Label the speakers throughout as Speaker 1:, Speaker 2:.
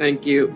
Speaker 1: Thank you.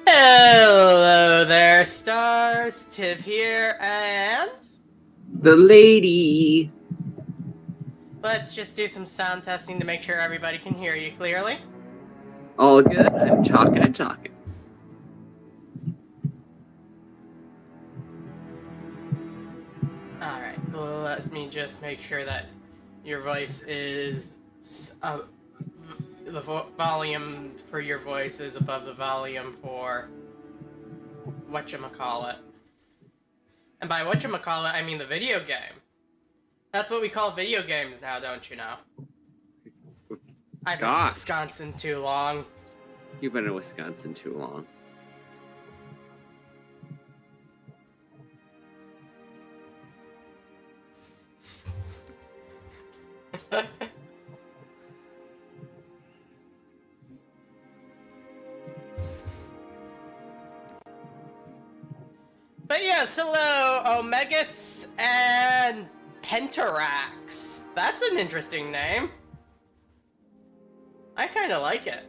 Speaker 2: Hello there, stars. Tiv here, and
Speaker 1: The lady.
Speaker 2: let's just do some sound testing to make sure everybody can hear you clearly.
Speaker 1: All good. I'm talking and talking.
Speaker 2: Alright, let me just make sure that your voice is... the volume for your voice is above the volume for... whatchamacallit. And by whatchamacallit, I mean the video game. That's what we call video games now, don't you know? I've been in Wisconsin too long.
Speaker 1: You've been in Wisconsin too long.
Speaker 2: But yes, hello, Omegas and Pentarax. That's an interesting name. I kind of like it.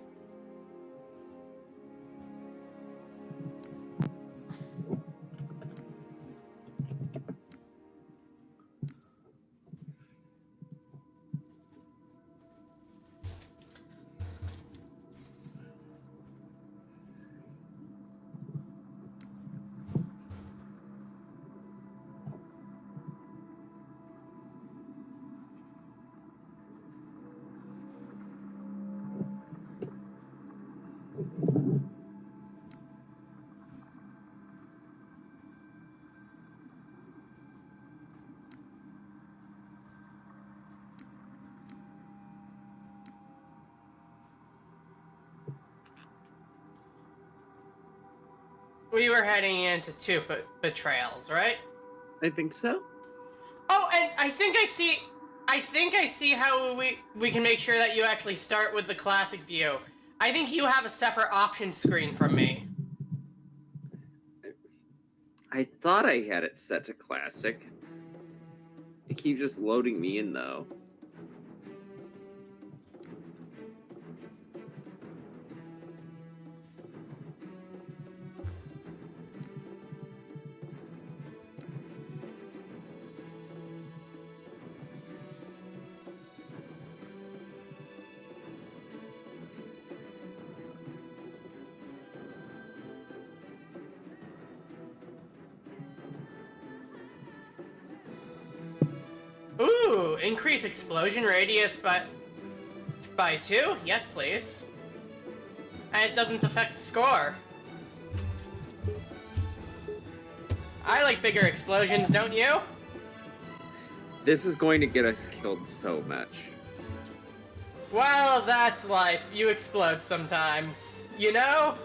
Speaker 2: We were heading into two Betrayals, right?
Speaker 1: I think so.
Speaker 2: Oh, and I think I see how we can make sure that you actually start with the classic view. I think you have a separate option screen from me.
Speaker 1: I thought I had it set to classic. It keeps just loading me in, though.
Speaker 2: Ooh, increase explosion radius by 2? Yes, please. And it doesn't affect the score. I like bigger explosions, don't you?
Speaker 1: This is going to get us killed so much.
Speaker 2: Well, that's life. You explode sometimes, you know?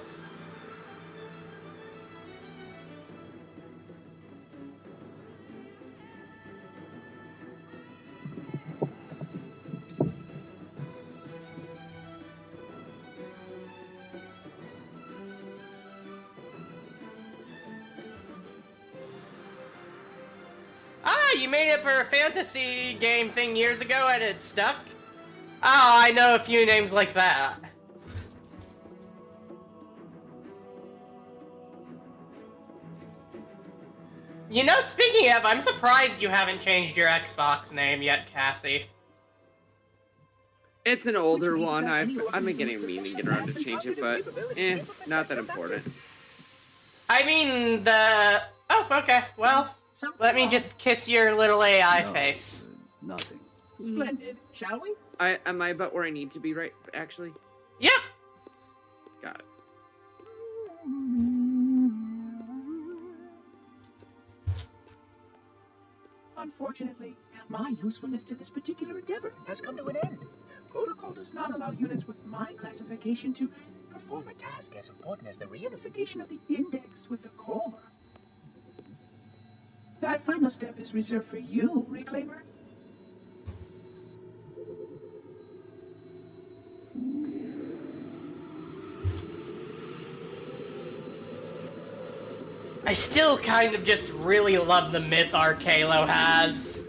Speaker 2: You made it for a fantasy game thing years ago and it stuck? Oh, I know a few names like that. You know, speaking of, I'm surprised you haven't changed your Xbox name yet, Cassie.
Speaker 1: It's an older one. I've been getting a mean to get around to change it, but not that important.
Speaker 2: I mean, the... Oh, okay, well... Let me just kiss your little AI face.
Speaker 3: Nothing.
Speaker 4: Splendid, shall we?
Speaker 1: Am I about where I need to be, right, actually?
Speaker 2: Yep.
Speaker 1: Got it.
Speaker 4: Unfortunately, my usefulness to this particular endeavor has come to an end. Protocol does not allow units with my classification to perform a task as important as the reunification of the index with the core. That final step is reserved for you, Reclaimer.
Speaker 2: I still kind of just really love the myth Halo has.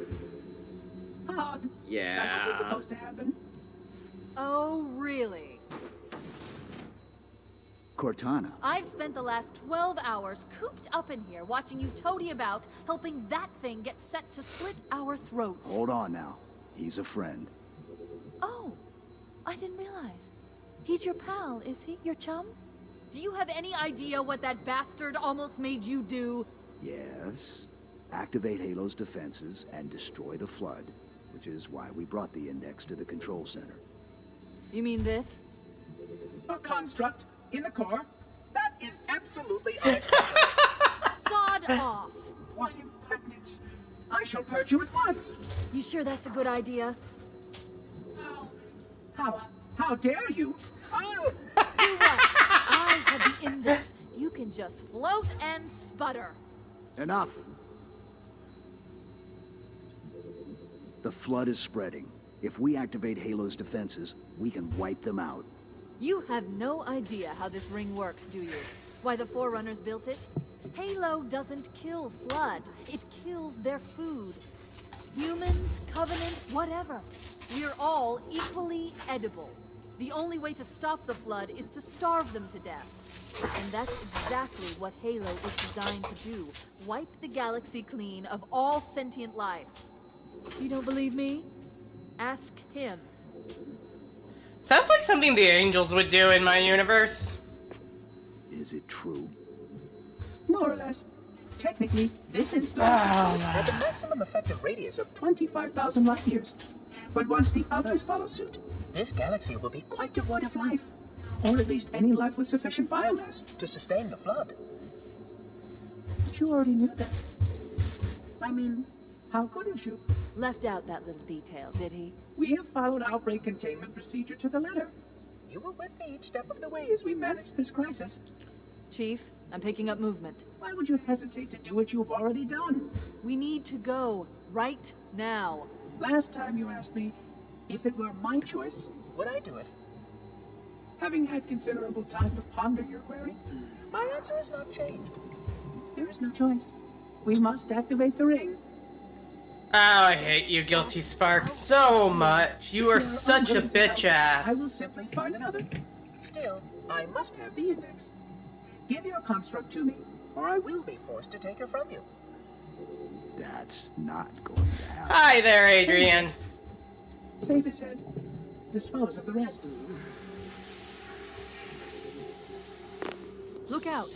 Speaker 4: Odd.
Speaker 1: Yeah.
Speaker 4: That wasn't supposed to happen.
Speaker 5: Oh, really?
Speaker 3: Cortana.
Speaker 5: I've spent the last 12 hours cooped up in here watching you toady about, helping that thing get set to slit our throats.
Speaker 3: Hold on now. He's a friend.
Speaker 5: Oh, I didn't realize. He's your pal, is he? Your chum? Do you have any idea what that bastard almost made you do?
Speaker 3: Yes. Activate Halo's defenses and destroy the Flood, which is why we brought the index to the control center.
Speaker 5: You mean this?
Speaker 4: A construct in the core? That is absolutely unacceptable.
Speaker 5: Sod off.
Speaker 4: What impertinence! I shall purge you at once.
Speaker 5: You sure that's a good idea?
Speaker 4: How dare you? Oh!
Speaker 5: Do what? I have the index. You can just float and sputter.
Speaker 3: Enough! The Flood is spreading. If we activate Halo's defenses, we can wipe them out.
Speaker 5: You have no idea how this ring works, do you? Why the Forerunners built it? Halo doesn't kill Flood. It kills their food. Humans, Covenant, whatever. We're all equally edible. The only way to stop the Flood is to starve them to death. And that's exactly what Halo is designed to do. Wipe the galaxy clean of all sentient life. You don't believe me? Ask him.
Speaker 2: Sounds like something the Angels would do in my universe.
Speaker 3: Is it true?
Speaker 4: More or less. Technically, this installation has a maximum effective radius of 25,000 light years. But once the others follow suit, this galaxy will be quite devoid of life. Or at least any life with sufficient biomass to sustain the Flood. But you already knew that. I mean, how couldn't you?
Speaker 5: Left out that little detail, did he?
Speaker 4: We have followed outbreak containment procedure to the letter. You were with me each step of the way as we managed this crisis.
Speaker 5: Chief, I'm picking up movement.
Speaker 4: Why would you hesitate to do what you've already done?
Speaker 5: We need to go right now.
Speaker 4: Last time you asked me, if it were my choice, would I do it? Having had considerable time to ponder your query, my answer has not changed. There is no choice. We must activate the ring.
Speaker 2: Oh, I hate you, Guilty Spark, so much. You are
Speaker 4: There
Speaker 2: such a
Speaker 4: going to help.
Speaker 2: bitch ass.
Speaker 4: I will simply find another. Still, I must have the index. Give your construct to me, or I will be forced to take her from you.
Speaker 3: That's not going to happen.
Speaker 2: Hi there, Adrian.
Speaker 4: Save his head. Dispose of the rest.
Speaker 5: Look out!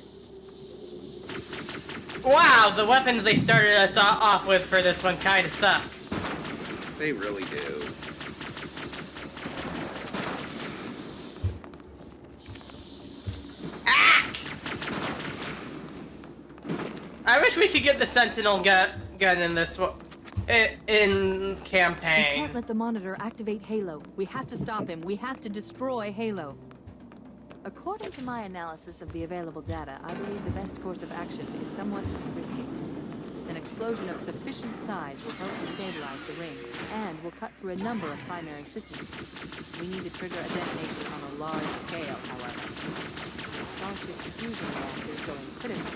Speaker 2: Wow, the weapons they started us off with for this one kind of suck.
Speaker 1: They really do.
Speaker 2: I wish we could get the Sentinel gun in this one. In
Speaker 5: We
Speaker 2: campaign.
Speaker 5: can't let the Monitor activate Halo. We have to stop him. We have to destroy Halo. According to my analysis of the available data, I believe the best course of action is somewhat risky. An explosion of sufficient size will help to stabilize the ring, and will cut through a number of primary systems. We need to trigger a detonation on a large scale, however. The Starship's fusion reactor is going critical.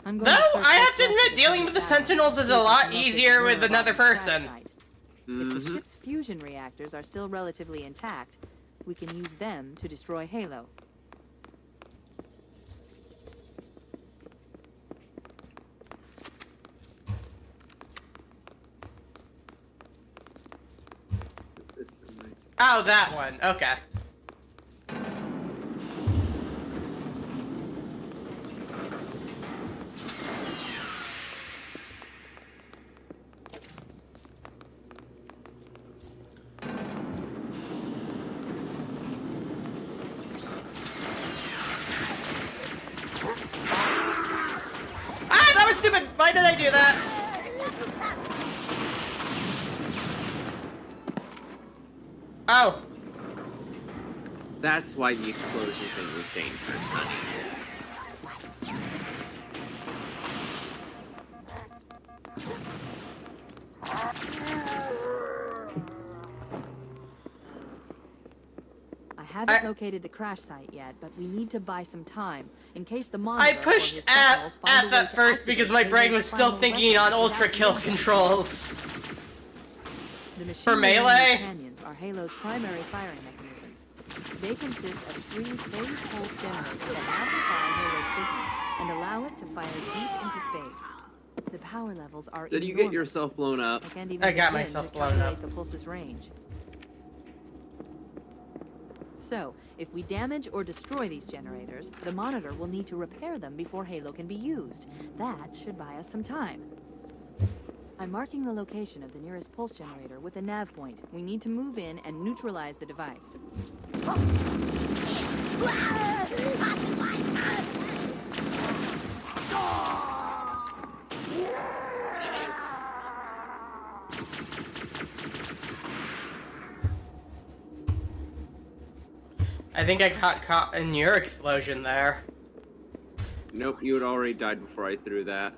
Speaker 5: I'm going to
Speaker 2: Though,
Speaker 5: search
Speaker 2: I
Speaker 5: this
Speaker 2: have to admit,
Speaker 5: reactor
Speaker 2: dealing with the Sentinels is a lot easier with another person.
Speaker 5: If the ship's fusion reactors are still relatively intact, we can use them to destroy Halo.
Speaker 1: This is nice.
Speaker 2: Oh, that one. Okay. Ah, that was stupid! Why did I do that? Oh.
Speaker 1: That's why the explosion thing was dangerous, honey.
Speaker 5: I haven't located the crash site yet, but we need to buy some time in case the Monitor
Speaker 2: I
Speaker 5: or
Speaker 2: pushed
Speaker 5: his
Speaker 2: F,
Speaker 5: Sentinels find a way
Speaker 2: at
Speaker 5: to
Speaker 2: first
Speaker 5: activate
Speaker 2: because my brain
Speaker 5: Halo's
Speaker 2: was still
Speaker 5: final
Speaker 2: thinking on
Speaker 5: weapon
Speaker 2: ultra
Speaker 5: without
Speaker 2: kill
Speaker 5: using it.
Speaker 2: controls.
Speaker 5: The machine
Speaker 2: For melee?
Speaker 5: canyons are Halo's primary firing mechanisms. They consist of 3 phase pulse generators that amplify Halo's signal and allow it to fire deep into space. The power levels are
Speaker 1: Did you
Speaker 5: enormous.
Speaker 1: get yourself blown up?
Speaker 5: I can't even
Speaker 2: I got
Speaker 5: begin
Speaker 2: myself
Speaker 5: to
Speaker 2: blown
Speaker 5: calculate
Speaker 2: up.
Speaker 5: the pulse's range. So, if we damage or destroy these generators, the Monitor will need to repair them before Halo can be used. That should buy us some time. I'm marking the location of the nearest pulse generator with a nav point. We need to move in and neutralize the device.
Speaker 2: I think I got caught in your explosion there.
Speaker 1: Nope, you had already died before I threw that.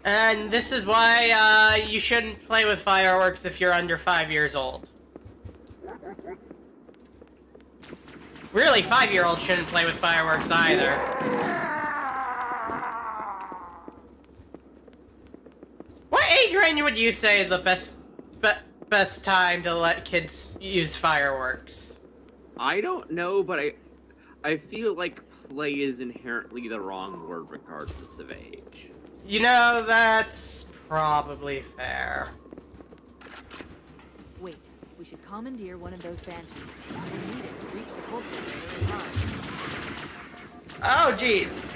Speaker 2: And this is why you shouldn't play with fireworks if you're under 5 years old. Really, 5-year-olds shouldn't play with fireworks either. What age range would you say is the best time to let kids use fireworks?
Speaker 1: I don't know, but I feel like play is inherently the wrong word regardless of age.
Speaker 2: You know, that's probably fair.
Speaker 5: Wait, We should commandeer one of those banshees. We need it to reach the pulse generator in time.
Speaker 2: Oh, jeez.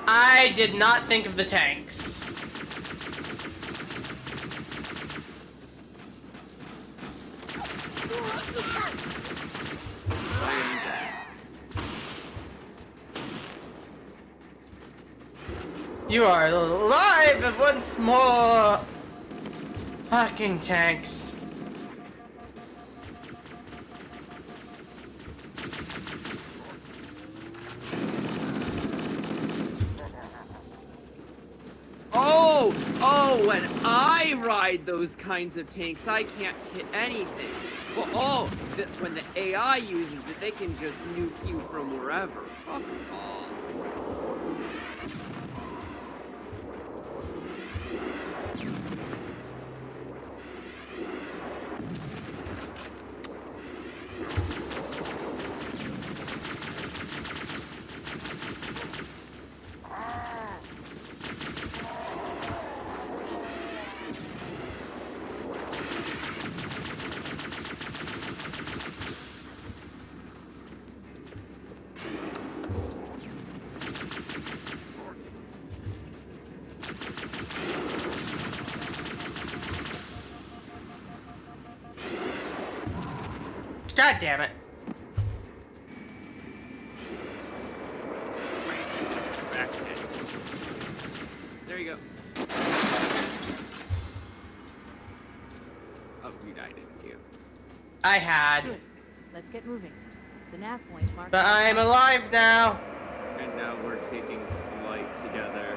Speaker 2: I did not think of the tanks. You are alive once more! Fucking tanks.
Speaker 1: Oh, when I ride those kinds of tanks, I can't hit anything. Well, when the AI uses it, they can just nuke you from wherever. Fuck off.
Speaker 2: God damn it.
Speaker 1: There you go. Oh, you died, didn't you?
Speaker 2: I had.
Speaker 5: Good. Let's get moving. The nav point marked.
Speaker 2: But I'm alive now.
Speaker 1: And now we're taking flight together.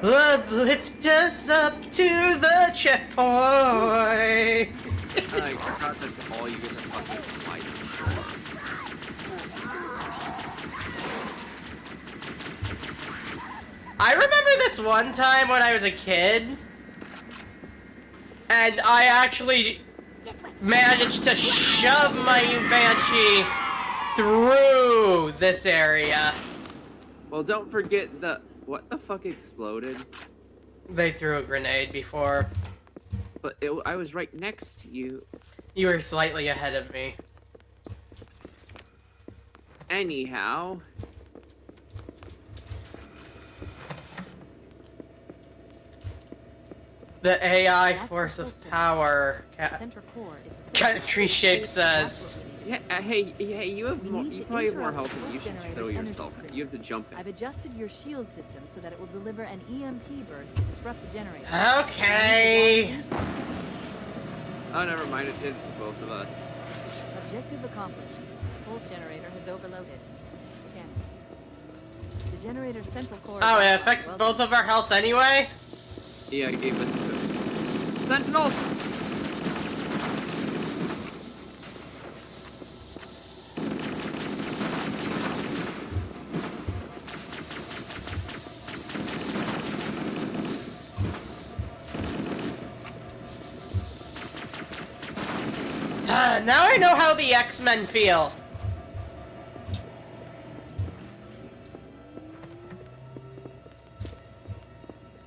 Speaker 2: Love lift us up to the checkpoint.
Speaker 1: I forgot that's all you get to fucking fight for.
Speaker 2: I remember this one time when I was a kid, and I actually managed to shove my Banshee through this area.
Speaker 1: Well, don't forget what the fuck exploded?
Speaker 2: They threw a grenade before.
Speaker 1: But I was right next to you.
Speaker 2: You were slightly ahead of me.
Speaker 1: Anyhow.
Speaker 2: The AI
Speaker 5: That's
Speaker 2: force
Speaker 5: the
Speaker 2: of
Speaker 5: system.
Speaker 2: power
Speaker 5: The center core is the
Speaker 2: country shapes us.
Speaker 1: Yeah, hey, you have
Speaker 5: We
Speaker 1: more.
Speaker 5: need
Speaker 1: You
Speaker 5: to
Speaker 1: probably have more
Speaker 5: interrupt
Speaker 1: health than
Speaker 5: the
Speaker 1: you should
Speaker 5: generator's
Speaker 1: throw
Speaker 5: energy
Speaker 1: yourself.
Speaker 5: stream.
Speaker 1: You have to jump
Speaker 5: I've
Speaker 1: in.
Speaker 5: adjusted your shield system so that it will deliver an EMP burst to disrupt the generator.
Speaker 2: Okay.
Speaker 1: Oh, never mind. It did it to both of us.
Speaker 5: Objective accomplished. Pulse generator has overloaded. Scanning. The generator's central core.
Speaker 2: Oh,
Speaker 5: is
Speaker 2: it
Speaker 5: offline.
Speaker 2: affected
Speaker 5: Well
Speaker 2: both of our health anyway?
Speaker 1: Yeah, I gave it to Sentinels!
Speaker 2: Now I know how the X-Men feel.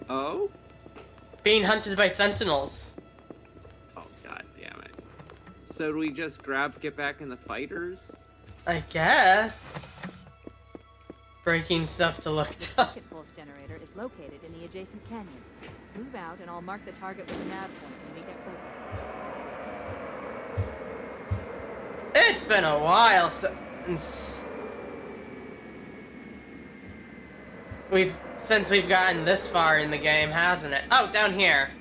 Speaker 1: Oh?
Speaker 2: Being hunted by sentinels.
Speaker 1: Oh, god damn it. So do we just get back in the fighters?
Speaker 2: I guess. Breaking stuff to look
Speaker 5: The
Speaker 2: up.
Speaker 5: second pulse generator is located in the adjacent canyon. Move out and I'll mark the target with a nav point when we get closer.
Speaker 2: It's been a while since we've gotten this far in the game, hasn't it? Oh, down here.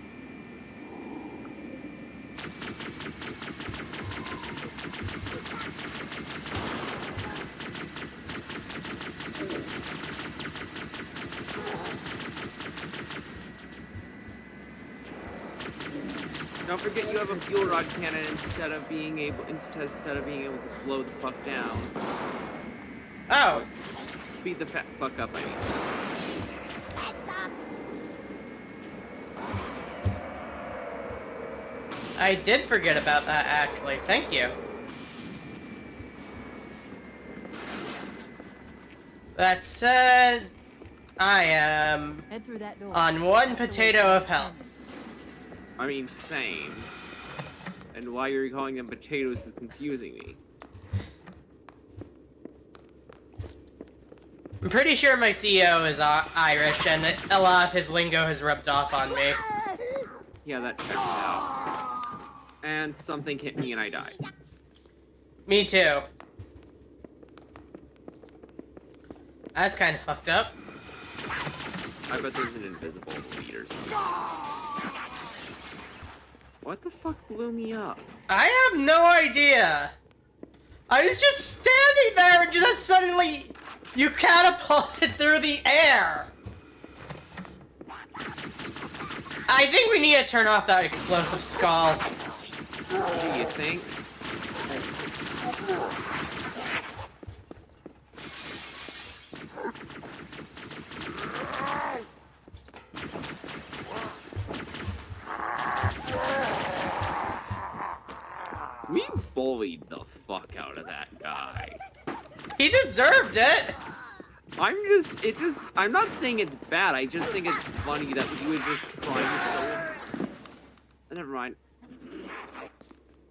Speaker 1: Don't forget you have a fuel rod cannon instead of being able to slow the fuck down.
Speaker 2: Oh,
Speaker 1: Speed the fuck up, I mean.
Speaker 2: I did forget about that actually. Thank you. That said, I am
Speaker 5: Head through that door.
Speaker 2: on one
Speaker 5: That's the way
Speaker 2: potato
Speaker 5: to
Speaker 2: of
Speaker 5: the
Speaker 2: health.
Speaker 5: canyon.
Speaker 1: I mean, same. And why you're calling them potatoes is confusing me.
Speaker 2: I'm pretty sure my CEO is Irish, and a lot of his lingo has rubbed off on me.
Speaker 1: Yeah, that checks out. And something hit me and I died.
Speaker 2: Me too. That's kind of fucked up.
Speaker 1: I bet there's an invisible lead or something. What the fuck blew me up?
Speaker 2: I have no idea. I was just standing there and just suddenly you catapulted through the air. I think we need to turn off that explosive skull.
Speaker 1: Do you think? We bullied the fuck out of that guy.
Speaker 2: He deserved it.
Speaker 1: I'm not saying it's bad, I just think it's funny that he was just trying so... Never mind.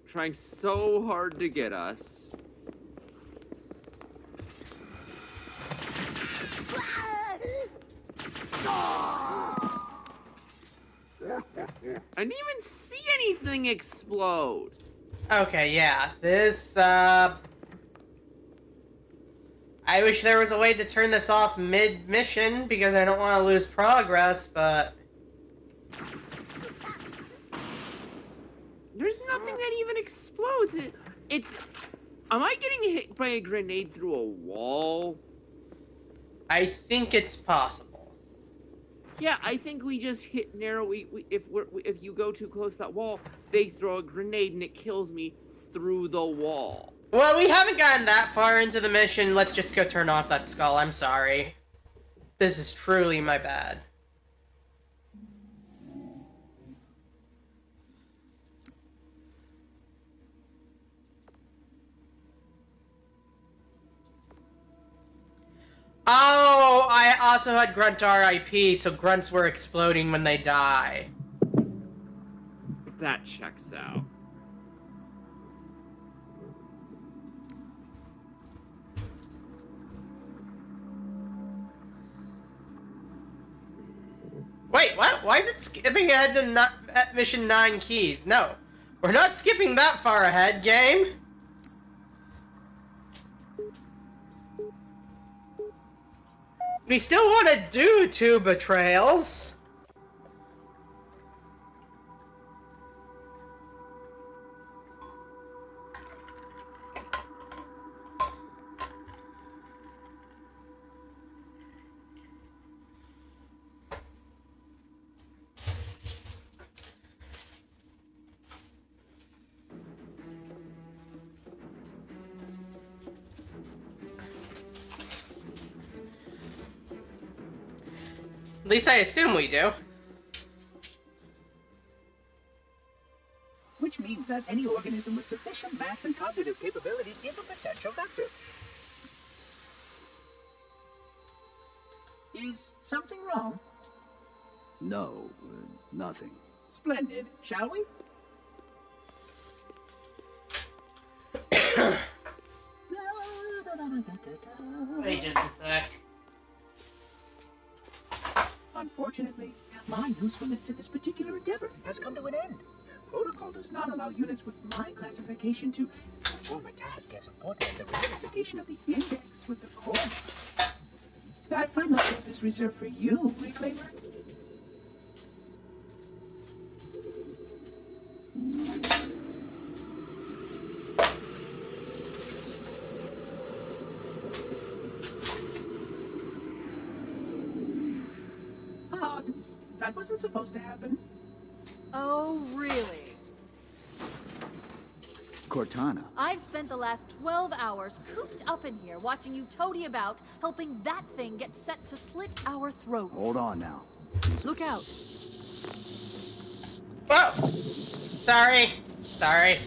Speaker 1: Trying so hard to get us. I didn't even see anything explode.
Speaker 2: Okay, yeah. This, I wish there was a way to turn this off mid-mission, because I don't want to lose progress, but...
Speaker 1: There's nothing that even explodes. It's... Am I getting hit by a grenade through a wall?
Speaker 2: I think it's possible.
Speaker 1: Yeah, I think we just hit narrow. If you go too close to that wall, they throw a grenade and it kills me through the wall.
Speaker 2: Well, we haven't gotten that far into the mission. Let's just go turn off that skull. I'm sorry. This is truly my bad. Oh, I also had Grunt RIP, so grunts were exploding when they die.
Speaker 1: That checks out.
Speaker 2: Wait, what? Why is it skipping ahead to mission 9 keys? No, we're not skipping that far ahead, game. We still want to do 2 betrayals. At least I assume we do.
Speaker 4: Which means that any organism with sufficient mass and cognitive capability is a potential vector. Is something wrong?
Speaker 3: No, nothing.
Speaker 4: Splendid, shall we?
Speaker 2: Wait just a sec.
Speaker 4: Unfortunately, my usefulness to this particular endeavor has come to an end. Protocol does not allow units with my classification to perform a task as important as the reunification of the index with the core. That final step is reserved for you, Reclaimer. That wasn't supposed to happen.
Speaker 5: Oh, really?
Speaker 3: Cortana.
Speaker 5: I've spent the last 12 hours cooped up in here watching you toady about, helping that thing get set to slit our throats.
Speaker 3: Hold on now.
Speaker 5: Look out.
Speaker 2: Whoa! Sorry. Sorry.
Speaker 1: Okay,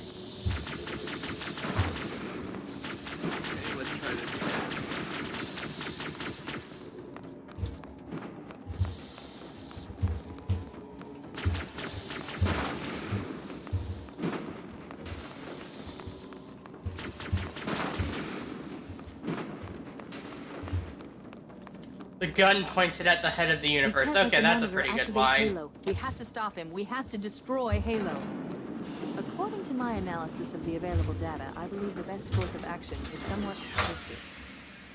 Speaker 1: let's try this again.
Speaker 2: The gun pointed at the head of the universe.
Speaker 5: Because
Speaker 2: Okay,
Speaker 5: the
Speaker 2: that's a
Speaker 5: monitor
Speaker 2: pretty good
Speaker 5: activates
Speaker 2: line.
Speaker 5: Halo. We have to stop him. We have to destroy Halo. According to my analysis of the available data, I believe the best course of action is somewhat risky.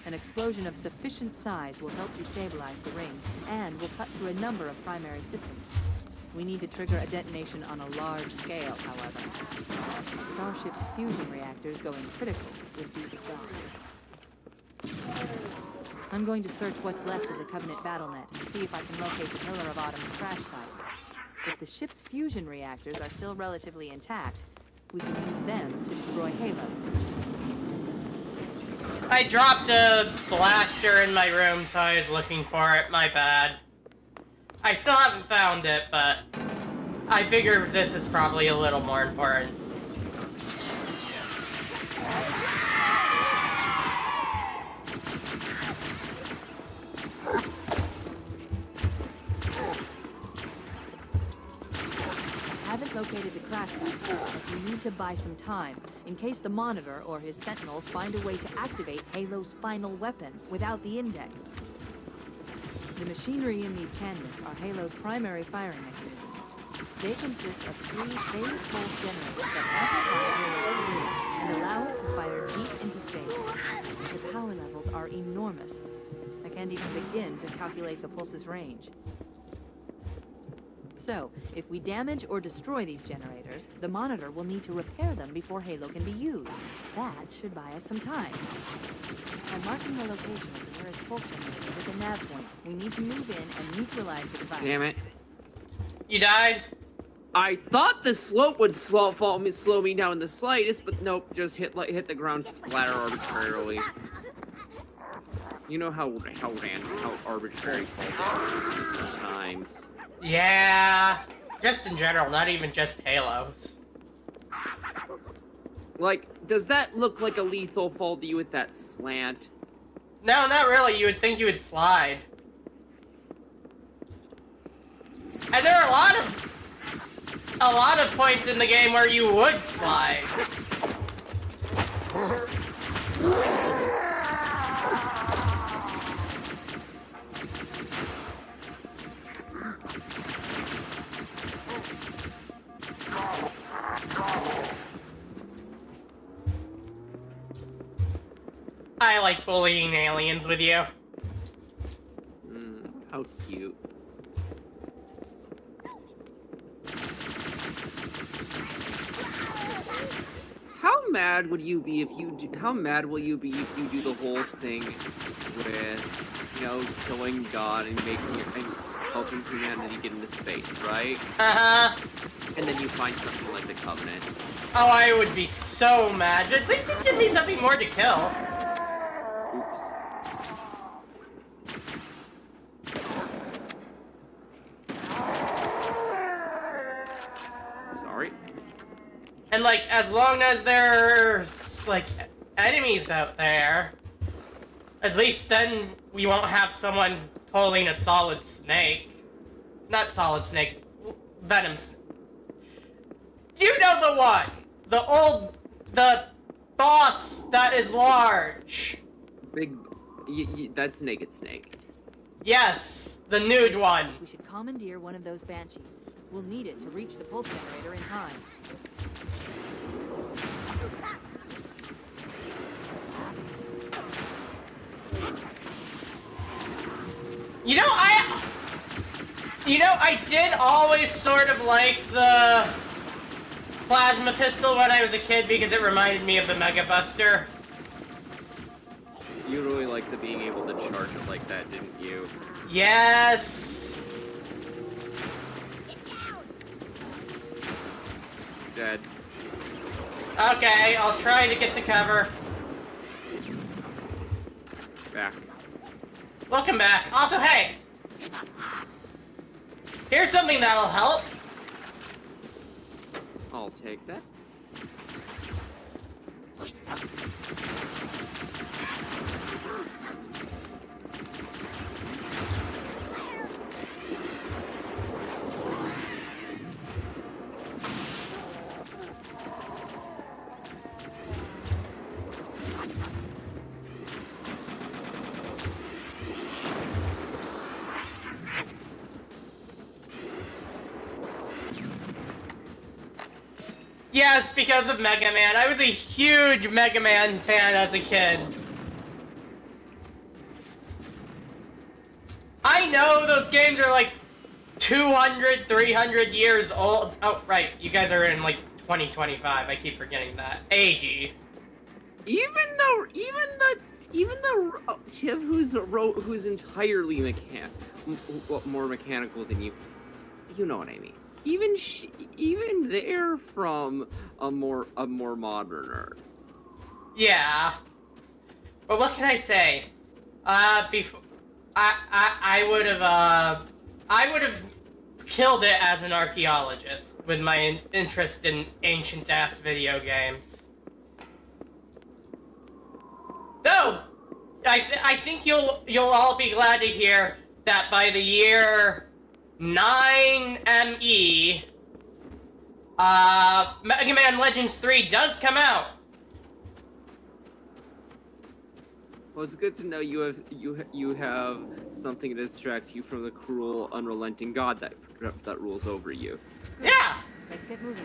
Speaker 5: An explosion of sufficient size will help destabilize the ring, and will cut through a number of primary systems. We need to trigger a detonation on a large scale, however. The Starship's fusion reactors going critical would do the job. I'm going to search what's left of the Covenant BattleNet and see if I can locate the Pillar of Autumn's crash site. If the ship's fusion reactors are still relatively intact, we can use them to destroy Halo.
Speaker 2: I dropped a blaster in my room, so I was looking for it. My bad. I still haven't found it, but I figure this is probably a little more important.
Speaker 5: Haven't located the crash site, but we need to buy some time, in case the Monitor or his Sentinels find a way to activate Halo's final weapon without the Index. The machinery in these canyons are Halo's primary firing mechanisms. They consist of 3 phase pulse generators that amplify Halo's signal and allow it to fire deep into space. The power levels are enormous. I can't even begin to calculate the pulse's range. So, if we damage or destroy these generators, the Monitor will need to repair them before Halo can be used. That should buy us some time. I'm marking the location of the nearest pulse generator with a nav point. We need to move in and neutralize the device.
Speaker 1: Damn it.
Speaker 2: You died?
Speaker 1: I thought the slope would slow me down the slightest, but nope, just hit the ground splatter arbitrarily. You know how arbitrary fall is sometimes.
Speaker 2: Yeah. Just in general, not even just Halos.
Speaker 1: Like, does that look like a lethal fall to you with that slant?
Speaker 2: No, not really. You would think you would slide. And there are a lot of points in the game where you would slide. I like bullying aliens with you.
Speaker 1: How cute. How mad would you be if you do, how mad will you be if you do the whole thing with, you know, killing God and making it and helping humanity get into space, right?
Speaker 2: Uh-huh.
Speaker 1: And then you find something like the Covenant.
Speaker 2: Oh, I would be so mad. At least they'd give me something more to kill.
Speaker 1: Oops. Sorry.
Speaker 2: And, like, as long as there's, like, enemies out there, at least then we won't have someone pulling a Solid Snake. Not Solid Snake, Venom Snake. You know the one! The boss that is large.
Speaker 1: Big, that's Naked Snake.
Speaker 2: Yes, the nude one.
Speaker 5: We should commandeer one of those Banshees. We'll need it to reach the pulse generator in time.
Speaker 2: I did always sort of like the plasma pistol when I was a kid because it reminded me of the Mega Buster.
Speaker 1: You really liked the being able to charge it like that, didn't you?
Speaker 2: Yes!
Speaker 1: Dead.
Speaker 2: Okay, I'll try to get to cover.
Speaker 1: Back.
Speaker 2: Welcome back. Also, hey! Here's something that'll help.
Speaker 1: I'll take that.
Speaker 2: Yes, because of Mega Man. I was a huge Mega Man fan as a kid. I know those games are like 200, 300 years old. Oh, right. You guys are in like 2025. I keep forgetting that. AG.
Speaker 1: Even the Tiv who's entirely more mechanical than you. You know what I mean. Even they're from a more modern Earth.
Speaker 2: Yeah. But what can I say? Before I would have killed it as an archaeologist with my interest in ancient ass video games. Though, I think you'll all be glad to hear that by the year 9ME, Mega Man Legends 3 does come out.
Speaker 1: Well, it's good to know you have something to distract you from the cruel, unrelenting god that rules over you.
Speaker 2: Yeah.
Speaker 5: Let's get moving.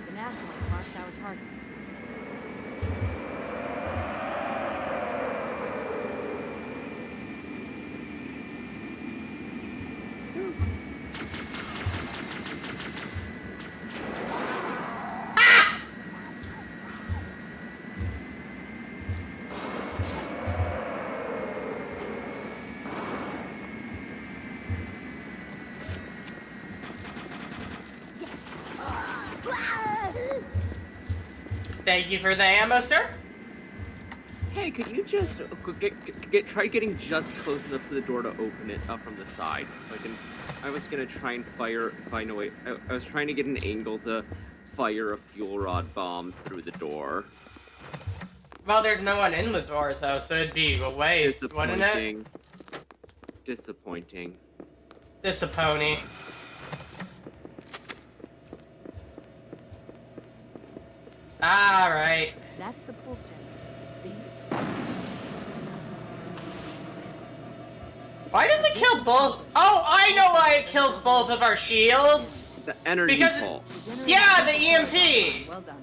Speaker 5: The nav point marks our target.
Speaker 2: Thank you for the ammo, sir.
Speaker 1: Hey, could you just try getting just close enough to the door to open it up from the side? So I was gonna try and find a way. I was trying to get an angle to fire a fuel rod bomb through the door.
Speaker 2: Well, there's no one in the door though, so it'd be a waste, wouldn't it?
Speaker 1: Disappointing.
Speaker 2: Disappointing. Alright.
Speaker 5: That's the pulse gen.
Speaker 2: Why does it kill both? Oh, I know why it kills both of our shields!
Speaker 1: The energy
Speaker 2: Because
Speaker 1: pulse.
Speaker 2: yeah, the EMP!
Speaker 5: Well done.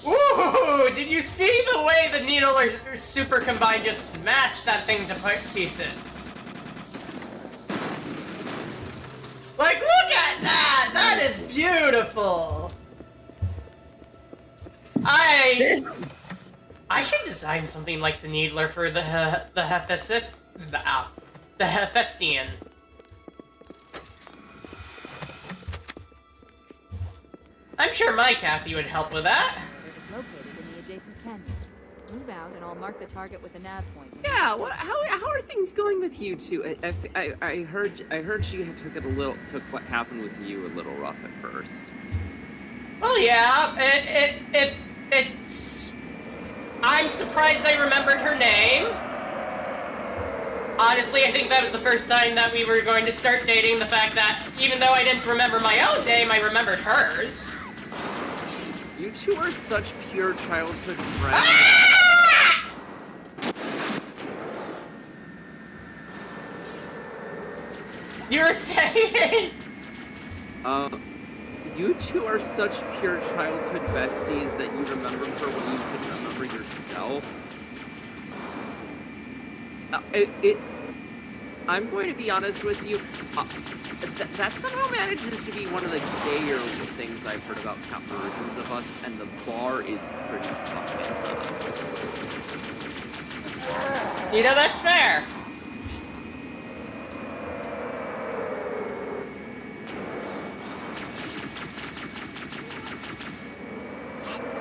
Speaker 2: Ooh, did you see the way the Needle or Super Combine just smashed that thing to pieces? Like, look at that! That is beautiful! I should design something like the Needler for the Hephaestian. I'm sure my Cassie would help with that.
Speaker 5: It's located in the adjacent canyon. Move out, and I'll mark the target with a nav point.
Speaker 1: Yeah. How are things going with you two? I heard she took what happened with you a little rough at first.
Speaker 2: Well, yeah, it's... I'm surprised I remembered her name. Honestly, I think that was the first sign that we were going to start dating, the fact that even though I didn't remember my own name, I remembered hers.
Speaker 1: You two are such pure childhood friends.
Speaker 2: Ah! You were saying?
Speaker 1: You two are such pure childhood besties that you remember her when you couldn't remember yourself. I'm going to be honest with you. That somehow manages to be one of the gayer things I've heard about cat versions of us, and the bar is pretty fucking high.
Speaker 2: You know, that's fair.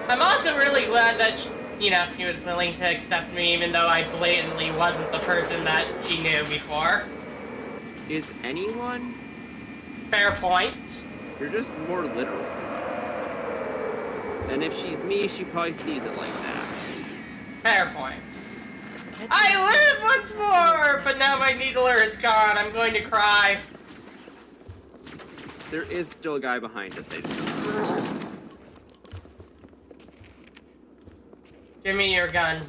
Speaker 2: I'm also really glad that, she was willing to accept me, even though I blatantly wasn't the person that she knew before.
Speaker 1: Is anyone?
Speaker 2: Fair point.
Speaker 1: You're just more literal than us. And if she's me, she probably sees it like that.
Speaker 2: Fair point. I live once more, but now my needler is gone. I'm going to cry.
Speaker 1: There is still a guy behind us.
Speaker 2: Give me your gun.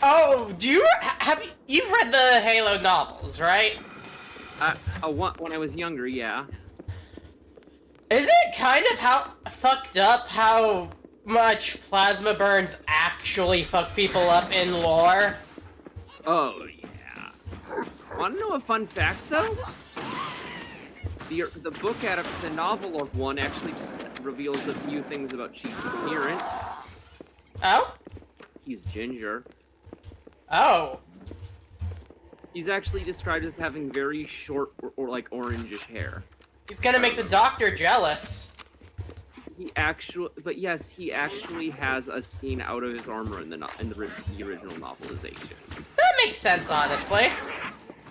Speaker 2: Oh, do you you've read the Halo novels, right?
Speaker 1: When I was younger, yeah.
Speaker 2: Is it kind of how fucked up how much plasma burns actually fuck people up in lore?
Speaker 1: Oh yeah. Want to know a fun fact though? The book the novel of one actually reveals a few things about Chief's appearance.
Speaker 2: Oh?
Speaker 1: He's ginger.
Speaker 2: Oh.
Speaker 1: He's actually described as having very short or like orangish hair.
Speaker 2: He's gonna make the doctor jealous.
Speaker 1: He actually has a scene out of his armor in the original novelization.
Speaker 2: That makes sense, honestly.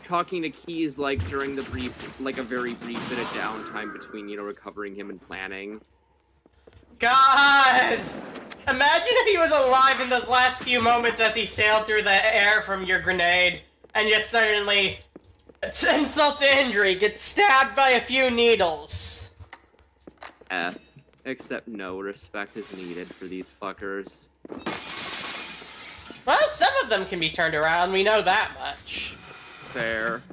Speaker 1: Talking to Keys like during a very brief bit of downtime between, recovering him and planning.
Speaker 2: God! Imagine if he was alive in those last few moments as he sailed through the air from your grenade, and just suddenly, insult to injury, gets stabbed by a few needles.
Speaker 1: F. Except no respect is needed for these fuckers.
Speaker 2: Well, some of them can be turned around, we know that much.
Speaker 1: Fair.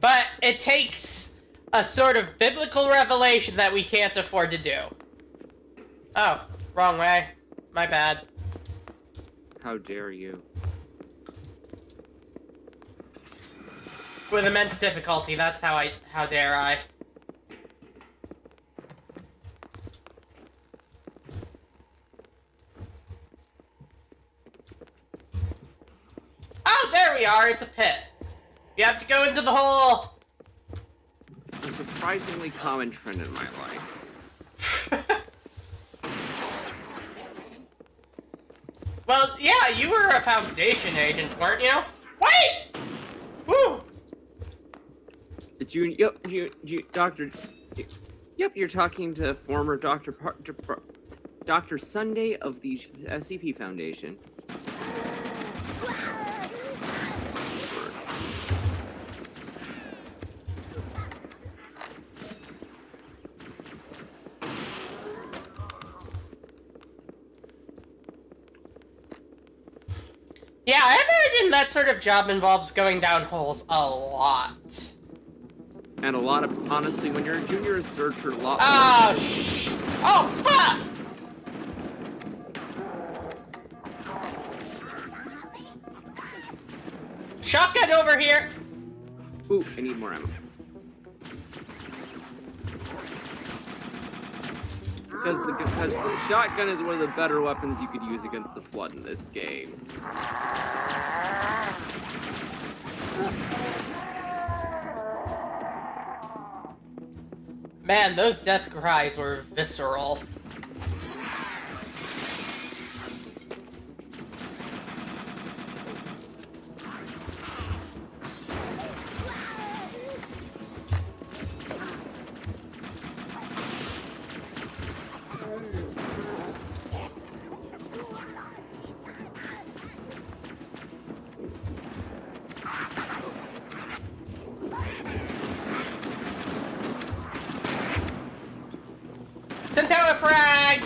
Speaker 2: But it takes a sort of biblical revelation that we can't afford to do. Oh, wrong way. My bad.
Speaker 1: How dare you?
Speaker 2: With immense difficulty, that's how dare I. Oh, there we are, it's a pit. You have to go into the hole.
Speaker 1: A surprisingly common trend in my life.
Speaker 2: Well, yeah, you were a Foundation agent, weren't you? Wait! Woo!
Speaker 1: Doctor... Yep, you're talking to former Dr. Sunday of the SCP Foundation.
Speaker 2: Yeah, I imagine that sort of job involves going down holes a lot.
Speaker 1: And a lot of, honestly, when you're a junior researcher, a lot
Speaker 2: Oh,
Speaker 1: more...
Speaker 2: Oh, fuck! Shotgun over here!
Speaker 1: Ooh, I need more ammo. Because the shotgun is one of the better weapons you could use against the Flood in this game.
Speaker 2: Man, those death cries were visceral. Sent out a frag!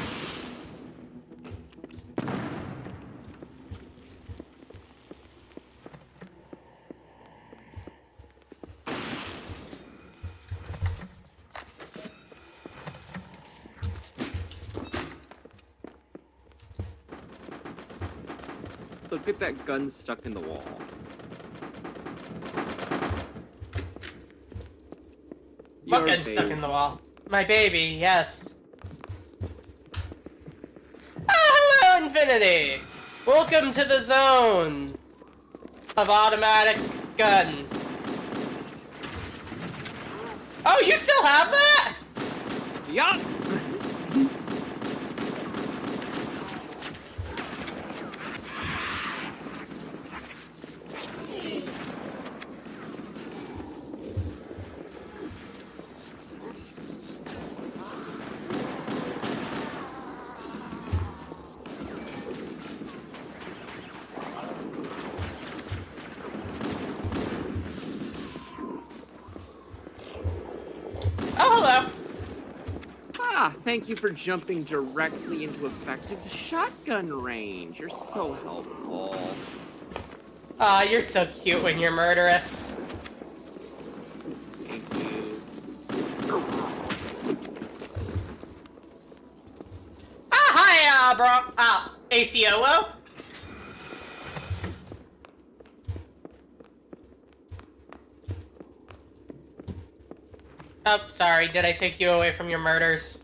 Speaker 1: Look at that gun stuck in the wall.
Speaker 2: What gun stuck in the wall? My baby, yes. Hello, Infinity! Welcome to the zone of automatic gun. Oh, you still have that?
Speaker 1: Yup! Ah, thank you for jumping directly into effective shotgun range. You're so helpful.
Speaker 2: Aw, you're so cute when you're murderous.
Speaker 1: Thank you.
Speaker 2: Ah, hi, bro. ACOO? Oh, sorry. Did I take you away from your murders?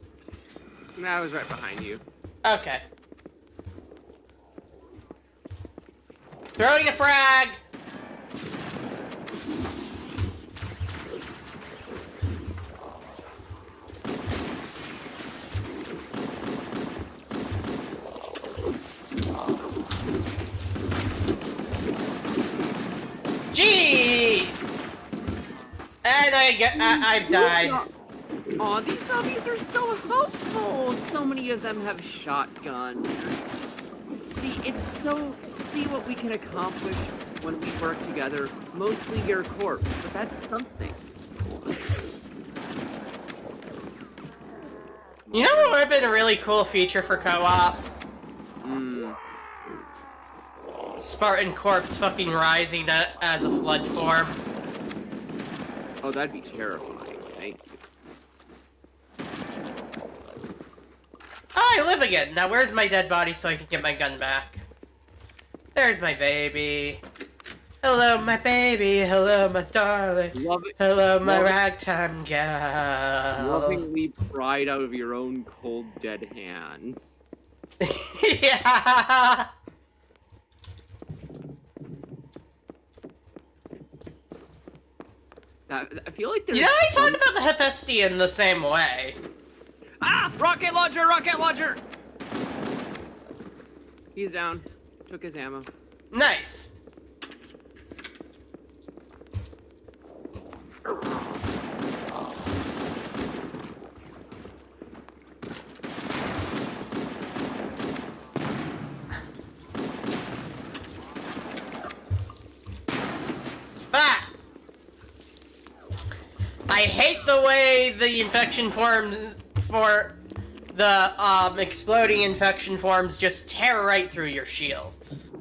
Speaker 1: No, I was right behind you.
Speaker 2: Okay. Throwing a frag! Gee! And I've died.
Speaker 1: Aw, these zombies are so helpful. So many of them have shotguns. See what we can accomplish when we work together. Mostly your corpse, but that's something.
Speaker 2: You know what would have been a really cool feature for co-op? Spartan corpse fucking rising as a flood form.
Speaker 1: Oh, that'd be terrifying. Thank you.
Speaker 2: Oh, I live again. Now where's my dead body so I can get my gun back? There's my baby. Hello, my baby. Hello, my darling.
Speaker 1: Love it.
Speaker 2: Hello, my
Speaker 1: Love it.
Speaker 2: ragtime gal.
Speaker 1: Lovingly pried out of your own cold, dead hands.
Speaker 2: Yeah.
Speaker 1: I feel like there's.
Speaker 2: You know, I talk about the Hephaestus in the same way.
Speaker 1: Ah! Rocket launcher! Rocket launcher! He's down. Took his ammo.
Speaker 2: Nice. Ah! I hate the way the infection forms for the exploding infection forms just tear right through your shields.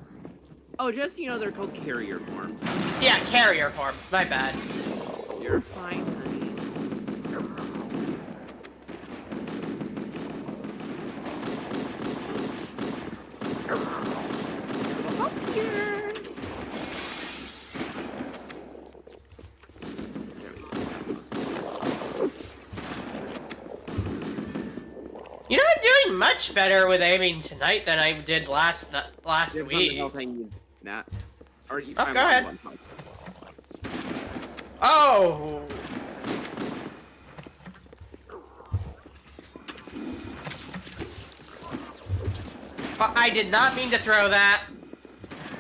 Speaker 1: Oh, just so you know, they're called carrier forms.
Speaker 2: Yeah, carrier forms, my bad.
Speaker 1: You're fine, honey. Come up here. There we go.
Speaker 2: You know, I'm doing much better with aiming tonight than I did last
Speaker 1: There's something
Speaker 2: week.
Speaker 1: else I need. Nat. Or you,
Speaker 2: Oh,
Speaker 1: I'm
Speaker 2: go
Speaker 1: on
Speaker 2: ahead.
Speaker 1: one punch.
Speaker 2: Oh! I did not mean to throw that.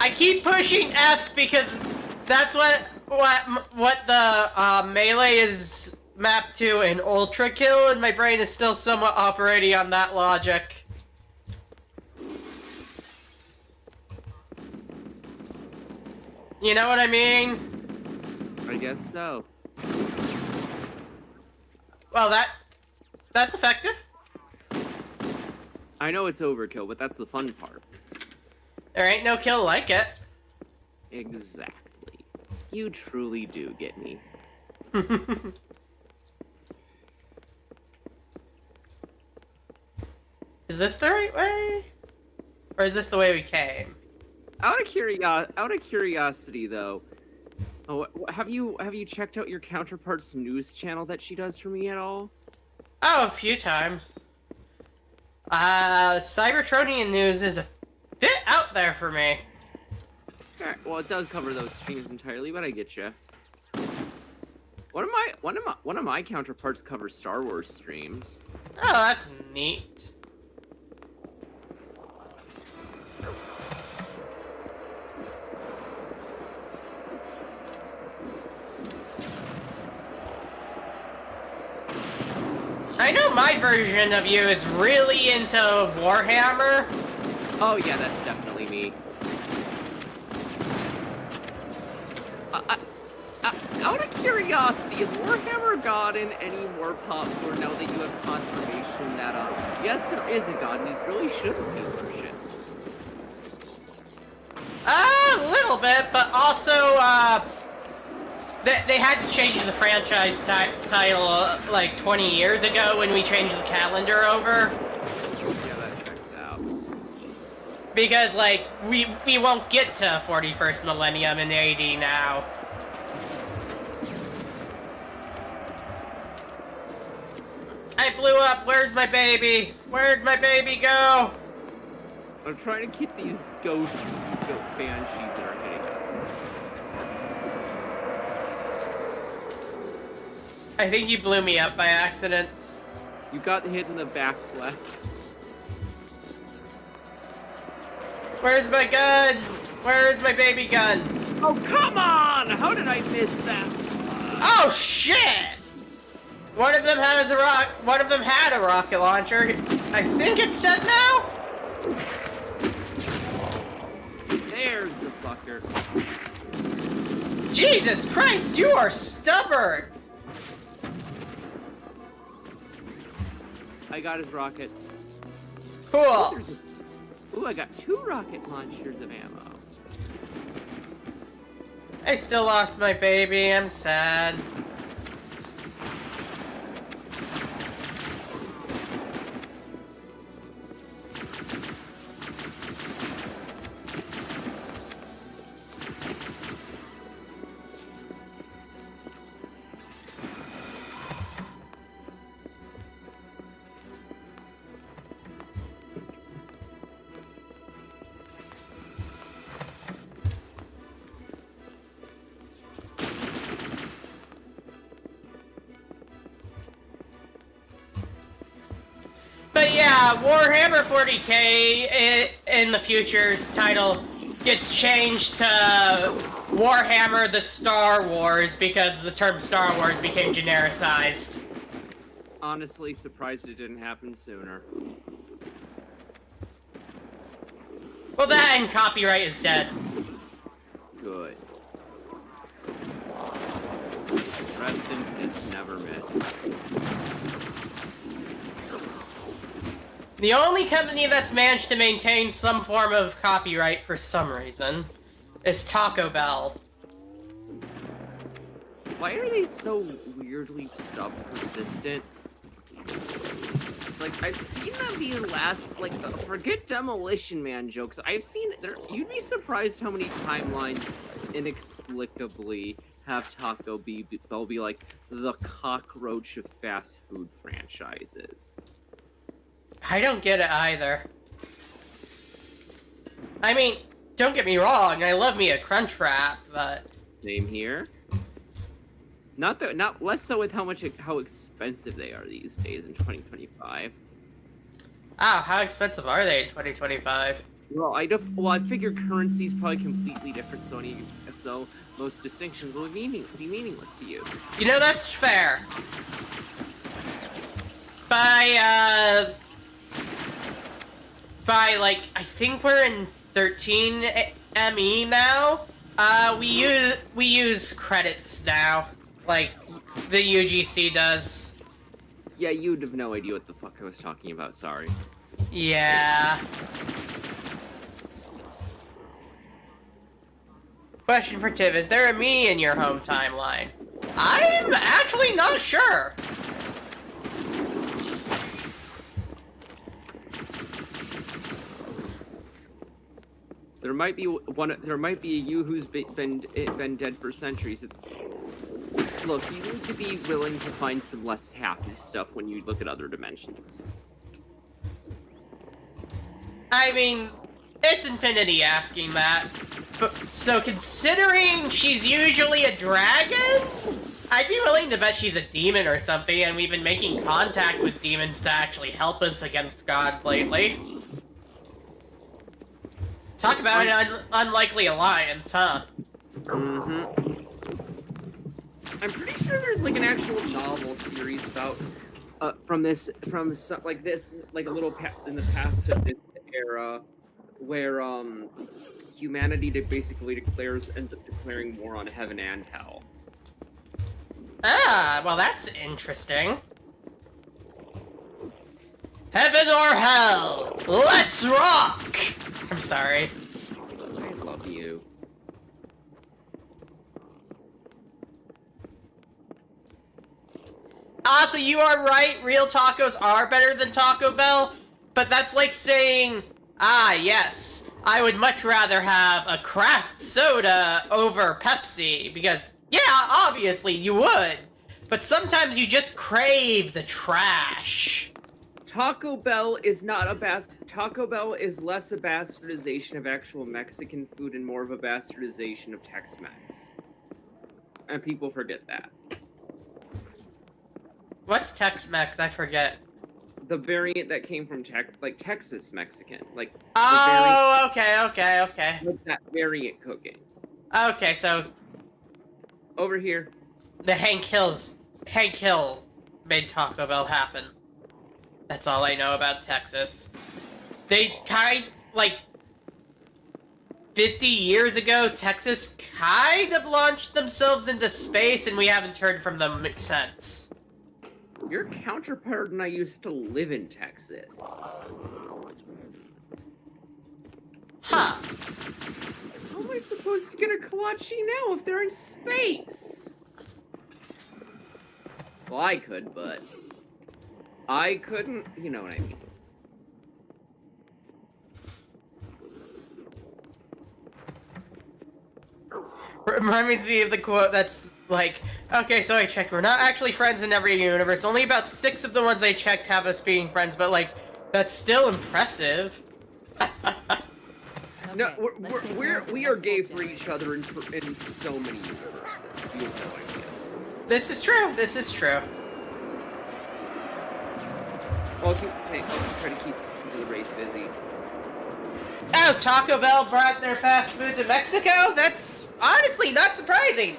Speaker 2: I keep pushing F because that's what the melee is mapped to in Ultra Kill, and my brain is still somewhat operating on that logic. You know what I mean?
Speaker 1: I guess so.
Speaker 2: Well, that's effective.
Speaker 1: I know it's overkill, but that's the fun part.
Speaker 2: There ain't no kill like it.
Speaker 1: Exactly. You truly do get me.
Speaker 2: Is this the right way? Or is this the way we came?
Speaker 1: Out of curiosity, though, have you checked out your counterpart's news channel that she does for me at all?
Speaker 2: Oh, a few times. Cybertronian news is a bit out there for me.
Speaker 1: Alright, well, it does cover those streams entirely, but I get you. One of my counterparts covers Star Wars streams.
Speaker 2: Oh, that's neat. I know my version of you is really into Warhammer.
Speaker 1: Oh yeah, that's definitely me. out of curiosity, has Warhammer gotten any more popular now that you have confirmation that, yes, there is a god and he really shouldn't be worshipped?
Speaker 2: A little bit, but also, they had to change the franchise title, like, 20 years ago when we changed the calendar over.
Speaker 1: Yeah, that checks out.
Speaker 2: Because, like, we won't get to 41st millennium in AD now. I blew up! Where's my baby? Where'd my baby go?
Speaker 1: I'm trying to keep these ghosts from these banshees that are hitting us.
Speaker 2: I think you blew me up by accident.
Speaker 1: You got hit in the back left.
Speaker 2: Where's my gun? Where's my baby gun?
Speaker 1: Oh, come on! How did I miss that?
Speaker 2: Oh, shit! One of them has a one of them had a rocket launcher. I think it's dead now?
Speaker 1: There's the fucker.
Speaker 2: Jesus Christ, you are stubborn!
Speaker 1: I got his rockets.
Speaker 2: Cool.
Speaker 1: Ooh, I got 2 rocket launchers of ammo.
Speaker 2: I still lost my baby, I'm sad. But yeah, Warhammer 40k in the future's title gets changed to Warhammer the Star Wars because the term Star Wars became genericized.
Speaker 1: Honestly, surprised it didn't happen sooner.
Speaker 2: Well, that and copyright is dead.
Speaker 1: Good. Rest in peace, never miss.
Speaker 2: The only company that's managed to maintain some form of copyright for some reason is Taco Bell.
Speaker 1: Why are they so weirdly persistent? Like, I've seen them be last, like, forget Demolition Man jokes. I've seen, you'd be surprised how many timelines inexplicably have Taco Bell be like the cockroach of fast food franchises.
Speaker 2: I don't get it either. I mean, don't get me wrong, I love me a Crunchwrap, but...
Speaker 1: Same here. Not less so with how expensive they are these days in 2025.
Speaker 2: Oh, how expensive are they in 2025?
Speaker 1: Well, I figure currency is probably completely different, so most distinctions will be meaningless to you.
Speaker 2: You know, that's fair. By like, I think we're in 13 ME now. We use credits now, like the UGC does.
Speaker 1: Yeah, you'd have no idea what the fuck I was talking about, sorry.
Speaker 2: Yeah. Question for Tiv, is there a me in your home timeline? I'm actually not sure.
Speaker 1: There might be a you who's been dead for centuries. Look, you need to be willing to find some less happy stuff when you look at other dimensions.
Speaker 2: I mean, it's Infinity asking that. But, so considering she's usually a dragon, I'd be willing to bet she's a demon or something, and we've been making contact with demons to actually help us against God lately. Talk about an unlikely alliance, huh?
Speaker 1: Mm-hmm. I'm pretty sure there's like an actual novel series about like a little in the past of this era, where humanity basically ends up declaring war on heaven and hell.
Speaker 2: Ah, well that's interesting. Heaven or hell, let's rock! I'm sorry.
Speaker 1: I love you.
Speaker 2: So you are right, real tacos are better than Taco Bell, but that's like saying, yes, I would much rather have a craft soda over Pepsi, because, yeah, obviously you would, but sometimes you just crave the trash.
Speaker 1: Taco Bell is not a Taco Bell is less a bastardization of actual Mexican food and more of a bastardization of Tex-Mex. And people forget that.
Speaker 2: What's Tex-Mex? I forget.
Speaker 1: The variant that came from Texas Mexican, like.
Speaker 2: Oh, okay.
Speaker 1: Like that variant cooking.
Speaker 2: Okay, so
Speaker 1: Over here.
Speaker 2: the Hank Hill made Taco Bell happen. That's all I know about Texas. They like 50 years ago, Texas kind of launched themselves into space, and we haven't heard from them since.
Speaker 1: Your counterpart and I used to live in Texas.
Speaker 2: Huh.
Speaker 1: How am I supposed to get a kolache now if they're in space? Well, I could, but I couldn't. You know what I mean.
Speaker 2: Reminds me of the quote that's like, okay, so I checked, we're not actually friends in every universe. Only about 6 of the ones I checked have us being friends, but like, that's still impressive.
Speaker 1: No,
Speaker 5: Okay,
Speaker 1: we are gay for each other in so many universes. You have no idea.
Speaker 2: This is true, this is true.
Speaker 1: I'll try to keep the race busy.
Speaker 2: Oh, Taco Bell brought their fast food to Mexico? That's honestly not surprising.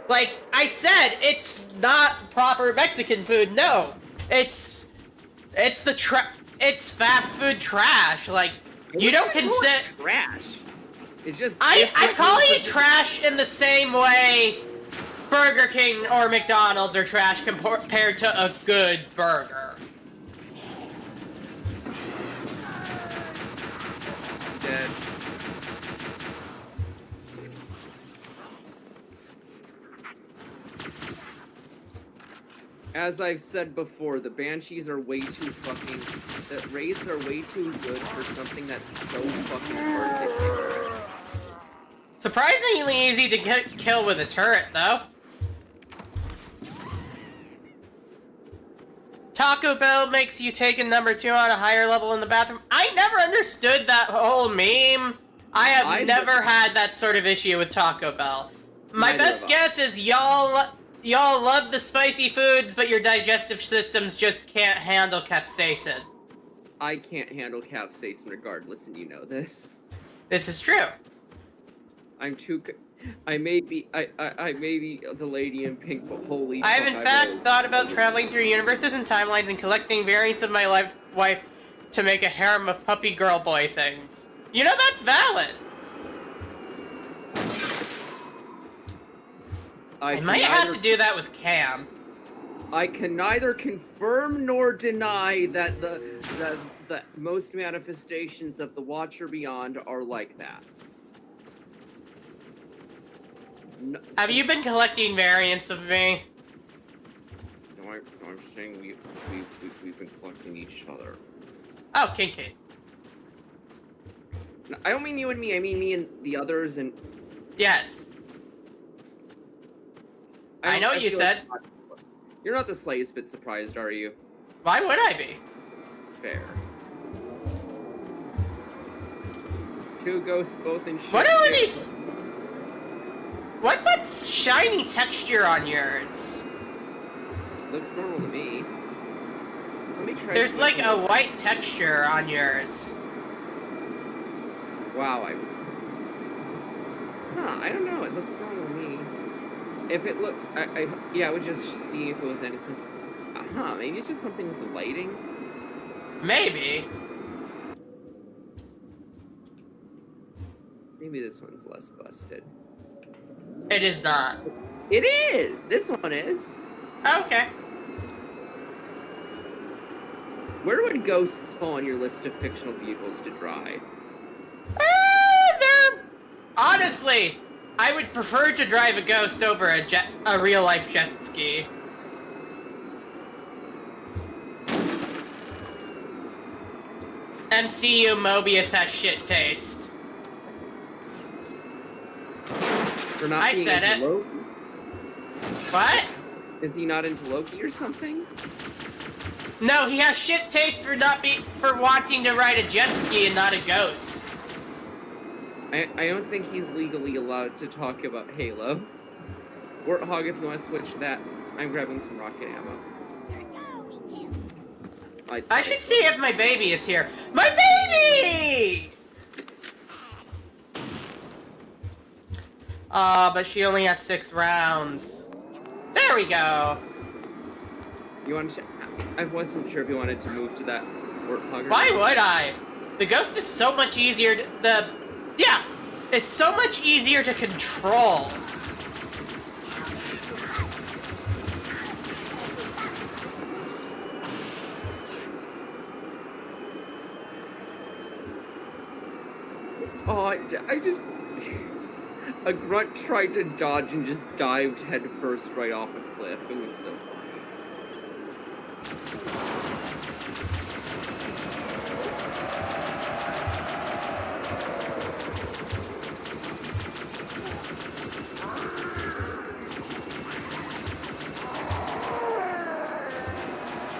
Speaker 2: Like I said, it's not proper Mexican food, no. It's fast food trash. Like, you don't consider
Speaker 1: trash. It's just
Speaker 2: I'm calling it trash in the same way Burger King or McDonald's are trash compared to a good burger.
Speaker 1: Dead. As I've said before, the Banshees are way too the raids are way too good for something that's so fucking hard to hit.
Speaker 2: Surprisingly easy to kill with a turret, though. Taco Bell makes you take a number 2 on a higher level in the bathroom. I never understood that whole meme. I have never had that sort of issue with Taco Bell. My best guess is y'all love the spicy foods, but your digestive systems just can't handle capsaicin.
Speaker 1: I can't handle capsaicin regardless, and you know this.
Speaker 2: This is true.
Speaker 1: I may be the lady in pink, but holy
Speaker 2: I have in
Speaker 1: fuck,
Speaker 2: fact thought about traveling through universes and timelines and collecting variants of my wife to make a harem of puppy girl boy things. You know, that's valid. I might have to do that with Cam.
Speaker 1: I can neither confirm nor deny that the most manifestations of the Watcher Beyond are like that. No,
Speaker 2: Have you been collecting variants of me?
Speaker 1: no, I'm saying we've been collecting each other.
Speaker 2: Oh, kinky.
Speaker 1: No, I don't mean you and me. I mean me and the others. And
Speaker 2: Yes. I know what you said.
Speaker 1: You're not the slightest bit surprised, are you?
Speaker 2: Why would I be?
Speaker 1: Fair. 2 ghosts, both in shit.
Speaker 2: What are these? What's that shiny texture on yours?
Speaker 1: Looks normal to me. Let me try.
Speaker 2: There's like a white texture on yours.
Speaker 1: Wow, I don't know. It looks normal to me. If it looked, I would just see if it was anything. Maybe it's just something with the lighting.
Speaker 2: Maybe.
Speaker 1: Maybe this one's less busted.
Speaker 2: It is not.
Speaker 1: It is! This one is!
Speaker 2: Okay.
Speaker 1: Where would ghosts fall on your list of fictional vehicles to drive?
Speaker 2: They're... Honestly, I would prefer to drive a ghost over a real-life jet ski. MCU Mobius has shit taste.
Speaker 1: For not
Speaker 2: I
Speaker 1: being
Speaker 2: said
Speaker 1: into
Speaker 2: it.
Speaker 1: Loki?
Speaker 2: What?
Speaker 1: Is he not into Loki or something?
Speaker 2: No, he has shit taste for wanting to ride a jet ski and not a ghost.
Speaker 1: I don't think he's legally allowed to talk about Halo. Warthog, if you want to switch that, I'm grabbing some rocket ammo.
Speaker 2: I should see if my baby is here. My baby! But she only has 6 rounds. There we go.
Speaker 1: You want to? I wasn't sure if you wanted to move to that Warthog.
Speaker 2: Why would I? The ghost is so much easier to, it's so much easier to control.
Speaker 1: Oh, I just... A grunt tried to dodge and just dived headfirst right off a cliff. It was so funny.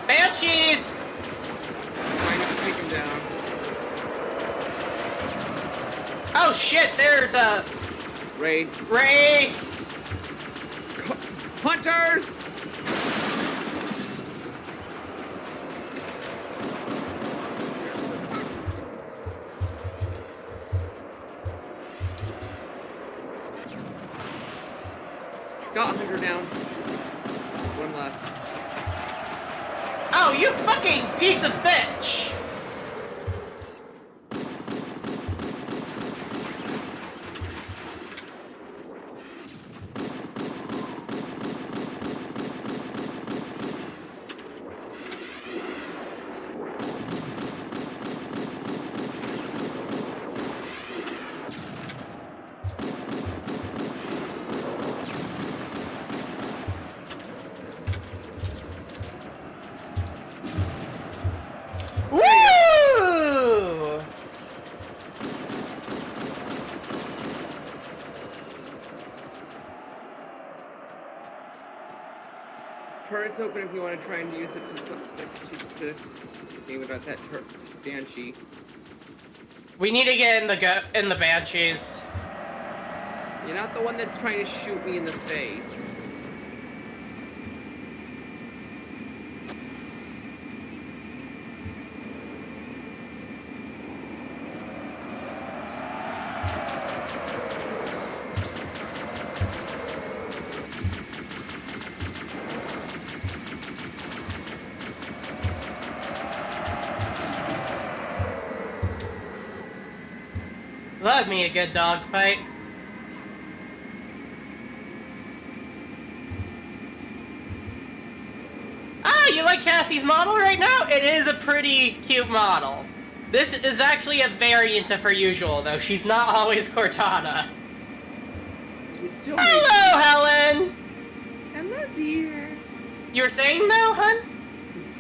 Speaker 2: Banshees!
Speaker 1: Trying to take him down.
Speaker 2: Oh shit, there's a
Speaker 1: Ray.
Speaker 2: Wraith!
Speaker 1: Hunters! Got Hunter down. One left.
Speaker 2: Oh, you fucking piece of bitch! Woo!
Speaker 1: Turret's open if you want to try and use it to aim it at that Banshee.
Speaker 2: We need to get in the Banshees.
Speaker 1: You're not the one that's trying to shoot me in the face.
Speaker 2: Love me a good dogfight. Ah, you like Cassie's model right now? It is a pretty cute model. This is actually a variant of her usual, though. She's not always Cortana.
Speaker 1: You still
Speaker 2: Hello, Helen!
Speaker 1: Hello, dear.
Speaker 2: You were saying no, hun?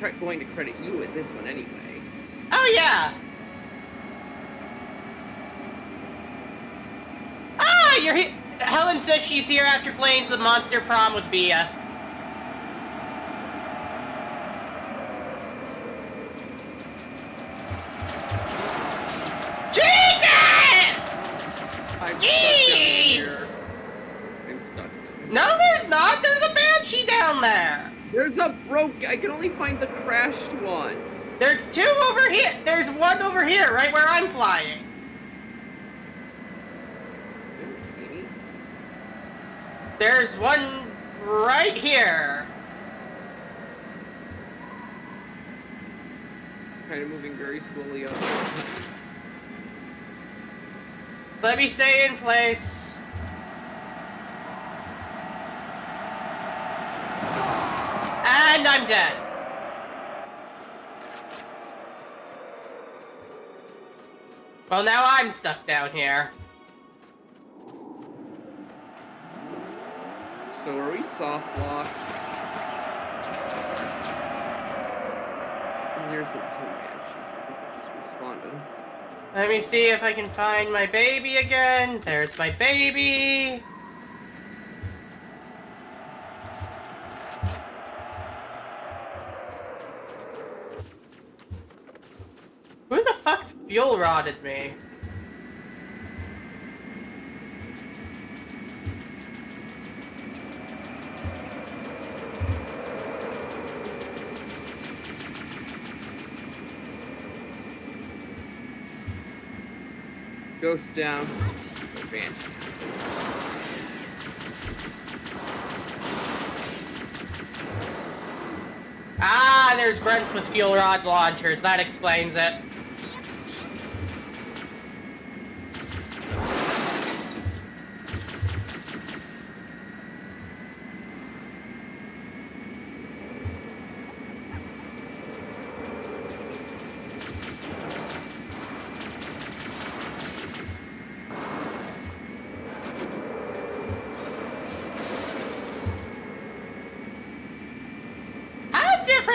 Speaker 1: I'm going to credit you with this one anyway.
Speaker 2: Oh, yeah. Ah, you're here. Helen says she's here after playing some Monster Prom with Bia. Jeez!
Speaker 1: I'm stuck.
Speaker 2: No, there's not. There's a Banshee down there.
Speaker 1: There's a I can only find the crashed one.
Speaker 2: There's 2 over here. There's 1 over here, right where I'm flying.
Speaker 1: I don't see any.
Speaker 2: There's 1 right here.
Speaker 1: Kind of moving very slowly up.
Speaker 2: Let me stay in place. And I'm dead. Well, now I'm stuck down here.
Speaker 1: So are we soft locked? And there's the I guess I just responded.
Speaker 2: Let me see if I can find my baby again. There's my baby. Who the fuck fuel rodded me?
Speaker 1: Ghost down. Van.
Speaker 2: Ah, there's grunts with fuel rod launchers. That explains it.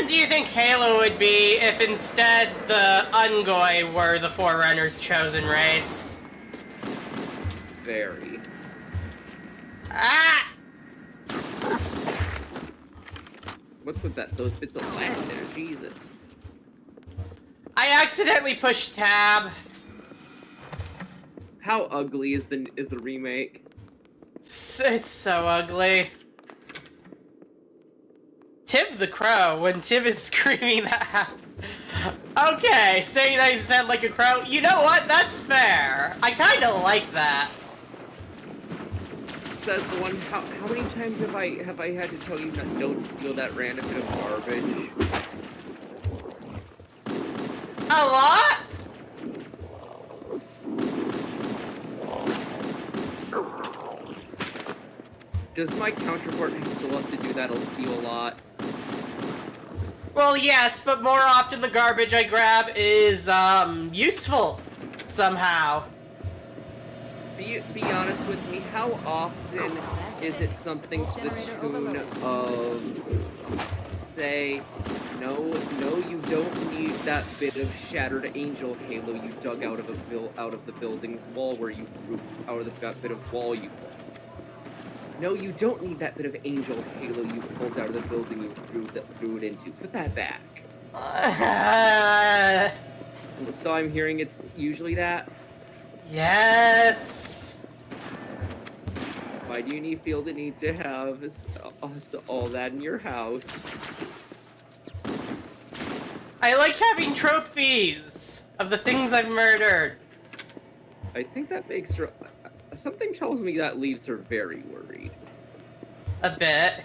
Speaker 2: Do you think Halo would be if instead the Ungoi were the Forerunners' chosen race?
Speaker 1: Very.
Speaker 2: Ah!
Speaker 1: What's with that? Those bits of lag there, Jesus.
Speaker 2: I accidentally pushed tab.
Speaker 1: How ugly is the remake?
Speaker 2: It's so ugly. Tiv the crow, when Tiv is screaming that. Okay, saying I sound like a crow. You know what? That's fair. I kinda like that.
Speaker 1: Says the one. How many times have I had to tell you that don't steal that random bit of garbage?
Speaker 2: A lot?
Speaker 1: Does my counterpart still have to do that to you a lot?
Speaker 2: Well, yes, but more often the garbage I grab is, useful. Somehow.
Speaker 1: Be honest with me, how often is it something to the tune of, say, no, you don't need that bit of shattered angel halo you dug out of the building's wall where you threw out of that bit of wall you. No, you don't need that bit of angel halo you pulled out of the building you threw it into. Put that back. So I'm hearing it's usually that?
Speaker 2: Yes.
Speaker 1: Why do you feel the need to have all that in your house?
Speaker 2: I like having trophies of the things I've murdered.
Speaker 1: I think that makes her... Something tells me that leaves her very worried.
Speaker 2: A bit.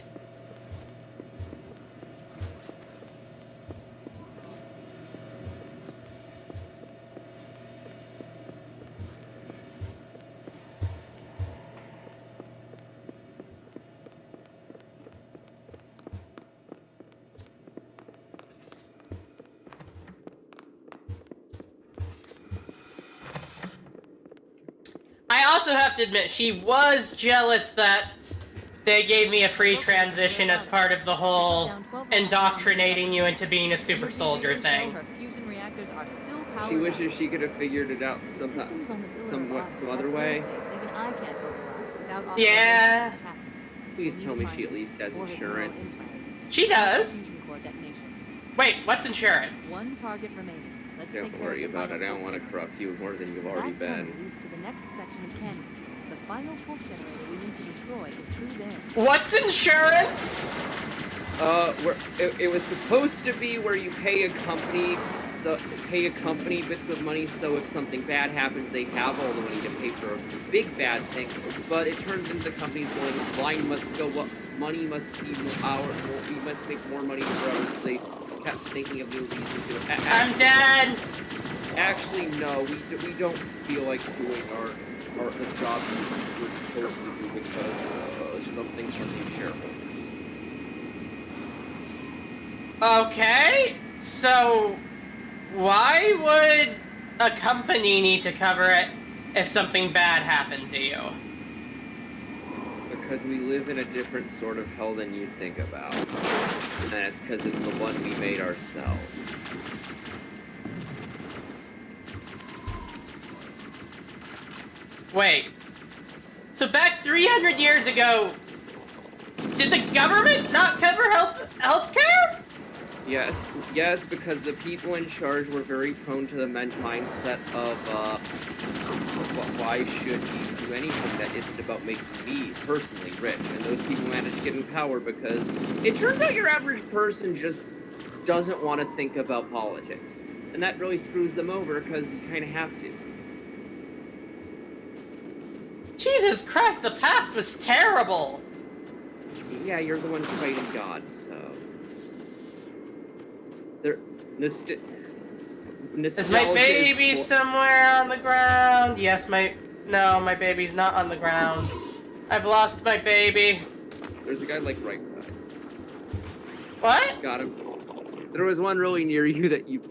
Speaker 2: I also have to admit, she was jealous that they gave me a free transition as part of the whole indoctrinating you into being a super soldier thing.
Speaker 1: She wishes she could have figured it out some other way.
Speaker 2: Yeah.
Speaker 1: Please tell me she at least has insurance.
Speaker 2: She does. Wait, what's insurance?
Speaker 5: One target remaining. Let's
Speaker 1: Don't worry about it. I don't want to corrupt you more than you've already been.
Speaker 5: Leads to the next section of canyon. The final pulse generator we need to destroy is through there.
Speaker 2: What's insurance?
Speaker 1: It was supposed to be where you pay a company bits of money, so if something bad happens, they have all the money to pay for a big bad thing. But it turns into the company's going, line must go up, money must be ours, we must make more money for ours. So they kept thinking of new reasons to it.
Speaker 2: I'm dead.
Speaker 1: Actually, no, we don't feel like doing the job we're supposed to do because something's from the shareholders.
Speaker 2: Okay, so why would a company need to cover it if something bad happened to you?
Speaker 1: Because we live in a different sort of hell than you think about. And it's because it's the one we made ourselves.
Speaker 2: Wait. So back 300 years ago, did the government not cover healthcare?
Speaker 1: Yes, because the people in charge were very prone to the mindset of, why should we do anything that isn't about making me personally rich? And those people managed to get in power because it turns out your average person just doesn't want to think about politics. And that really screws them over because you kind of have to.
Speaker 2: Jesus Christ, the past was terrible!
Speaker 1: Yeah, you're the one fighting God, so...
Speaker 2: Is my baby somewhere on the ground? Yes, no, my baby's not on the ground. I've lost my baby.
Speaker 1: There's a guy, like, right by.
Speaker 2: What?
Speaker 1: Got him. There was one really near you that you...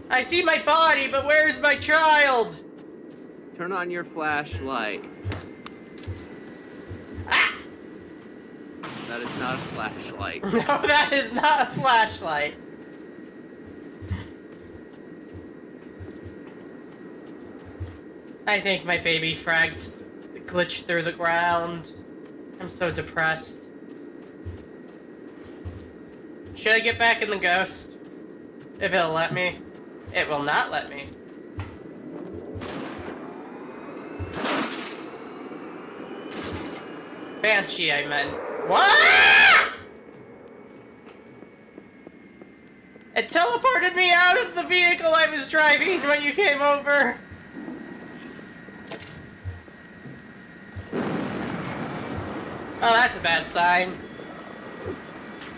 Speaker 2: I see my body, but where's my child?
Speaker 1: Turn on your flashlight.
Speaker 2: Ah!
Speaker 1: That is not a flashlight.
Speaker 2: No, that is not a flashlight. I think my baby glitched through the ground. I'm so depressed. Should I get back in the ghost? If it'll let me. It will not let me. Banshee, I meant. What? It teleported me out of the vehicle I was driving when you came over. Oh, that's a bad sign.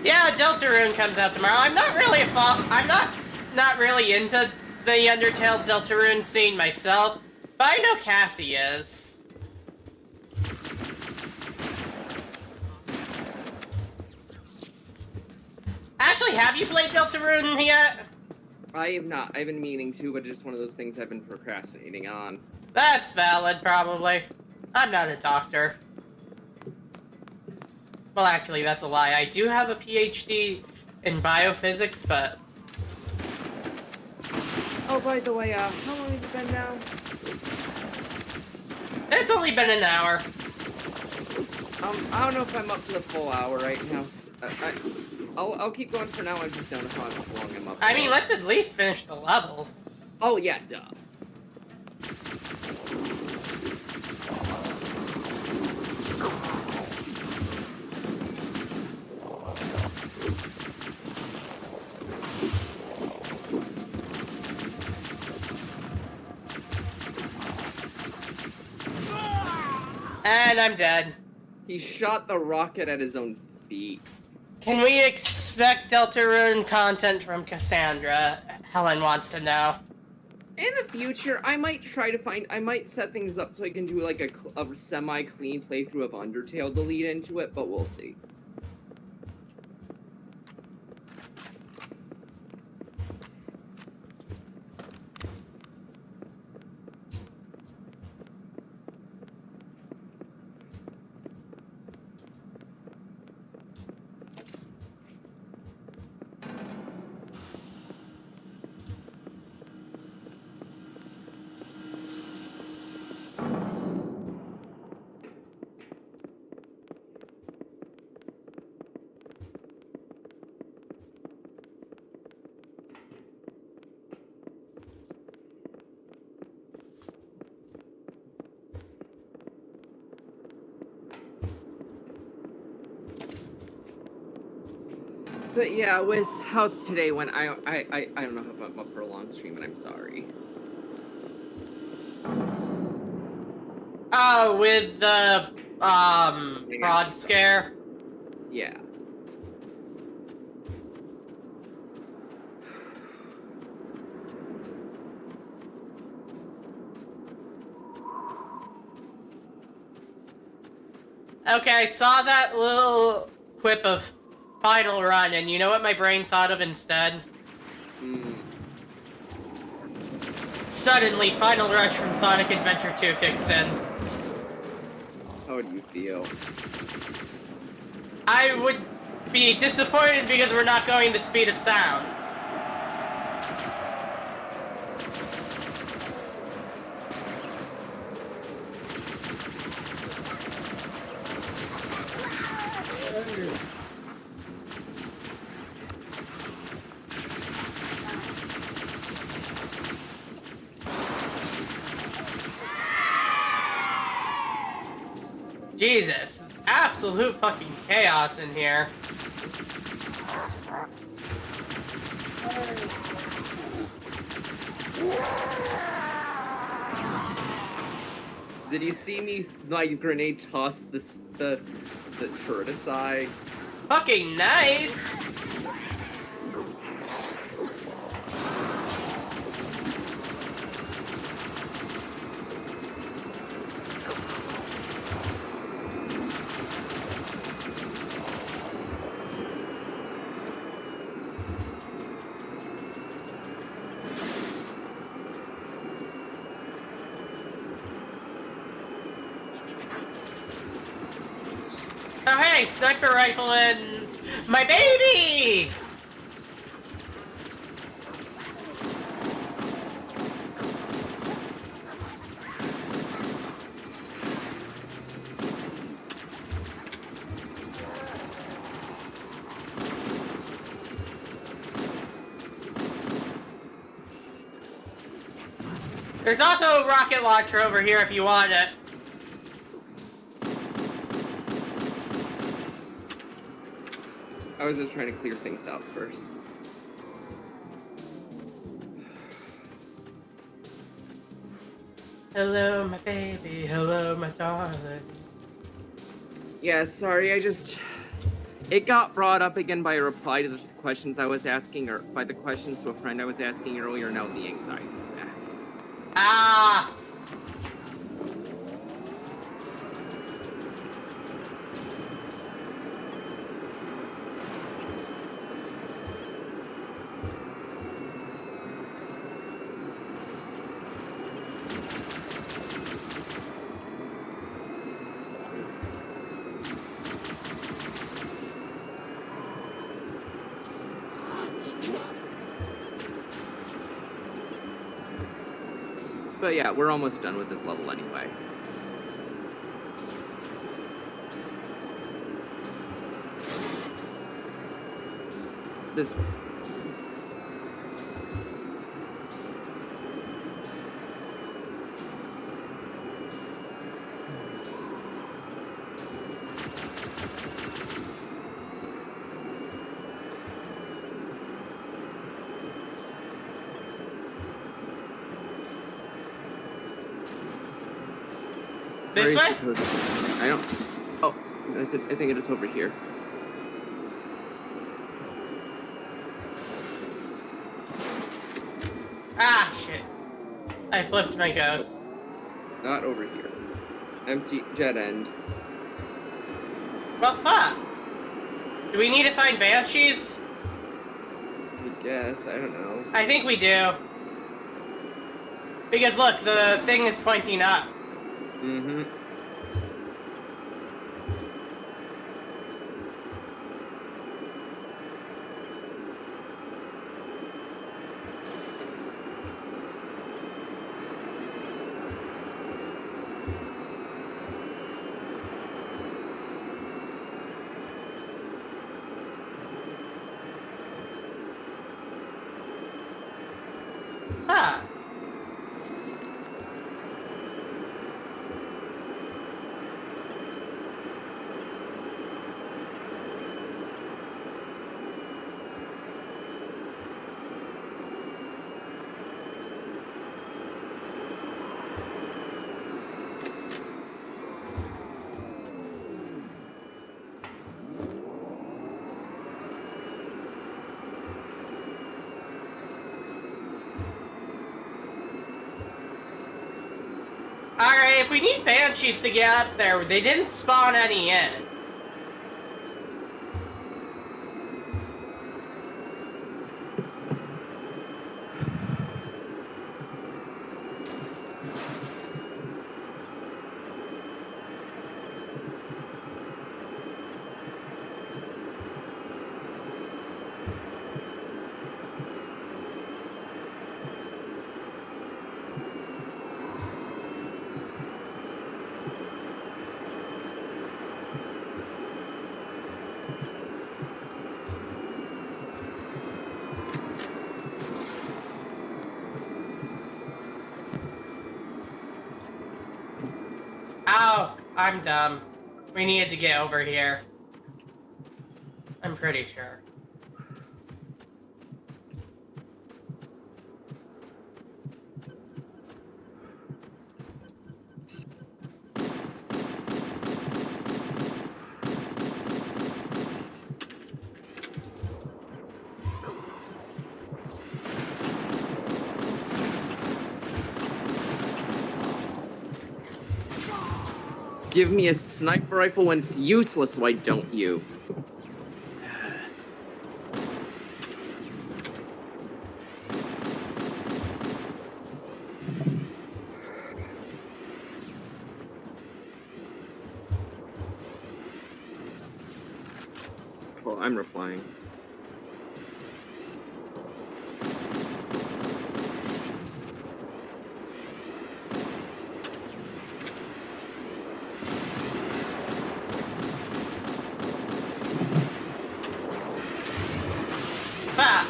Speaker 2: Yeah, Deltarune comes out tomorrow. I'm not really not really into the Undertale Deltarune scene myself, but I know Cassie is. Actually, have you played Deltarune yet?
Speaker 1: I have not. I've been meaning to, but it's just one of those things I've been procrastinating on.
Speaker 2: That's valid, probably. I'm not a doctor. Well, actually, that's a lie. I do have a PhD in biophysics, but...
Speaker 1: Oh, by the way, how long has it been now?
Speaker 2: It's only been an hour.
Speaker 1: I don't know if I'm up to the full hour right now. I'll keep going for now. I just don't know how long I'm up.
Speaker 2: I mean, let's at least finish the level.
Speaker 1: Oh yeah, duh.
Speaker 2: And I'm dead.
Speaker 1: He shot the rocket at his own feet.
Speaker 2: Can we expect Deltarune content from Cassandra? Helen wants to know.
Speaker 1: In the future, I might set things up so I can do like a semi-clean playthrough of Undertale to lead into it, but we'll see. But yeah, with how today went, I don't know if I'm up for a long stream, and I'm sorry.
Speaker 2: Oh, with the, fraud scare?
Speaker 1: Yeah.
Speaker 2: Okay, I saw that little quip of Final Run, and you know what my brain thought of instead? Suddenly, Final Rush from Sonic Adventure 2 kicks in.
Speaker 1: How do you feel?
Speaker 2: I would be disappointed because we're not going the speed of sound. Jesus, absolute fucking chaos in here.
Speaker 1: Did you see me, like, grenade toss the turret aside?
Speaker 2: Fucking nice! Oh hey, sniper rifle and my baby! There's also a rocket launcher over here if you want it.
Speaker 1: I was just trying to clear things out first.
Speaker 2: Hello, my baby. Hello, my darling.
Speaker 1: Yeah, sorry, it got brought up again by a reply to the questions I was asking, or by the questions to a friend I was asking earlier. Now the anxiety's back.
Speaker 2: Ah!
Speaker 1: But yeah, we're almost done with this level anyway. This...
Speaker 2: This
Speaker 1: Where
Speaker 2: way?
Speaker 1: is it? I don't... Oh, I think it is over here.
Speaker 2: Ah, shit. I flipped my ghost.
Speaker 1: Not over here. Empty dead end.
Speaker 2: Well, fuck. Do we need to find banshees?
Speaker 1: I guess, I don't know.
Speaker 2: I think we do. Because look, the thing is pointing up.
Speaker 1: Mm-hmm.
Speaker 2: Fuck. Alright, if we need banshees to get up there, they didn't spawn any in. I'm dumb. We needed to get over here. I'm pretty sure.
Speaker 1: Give me a sniper rifle when it's useless, why don't you? Well, I'm replying.
Speaker 2: Ah!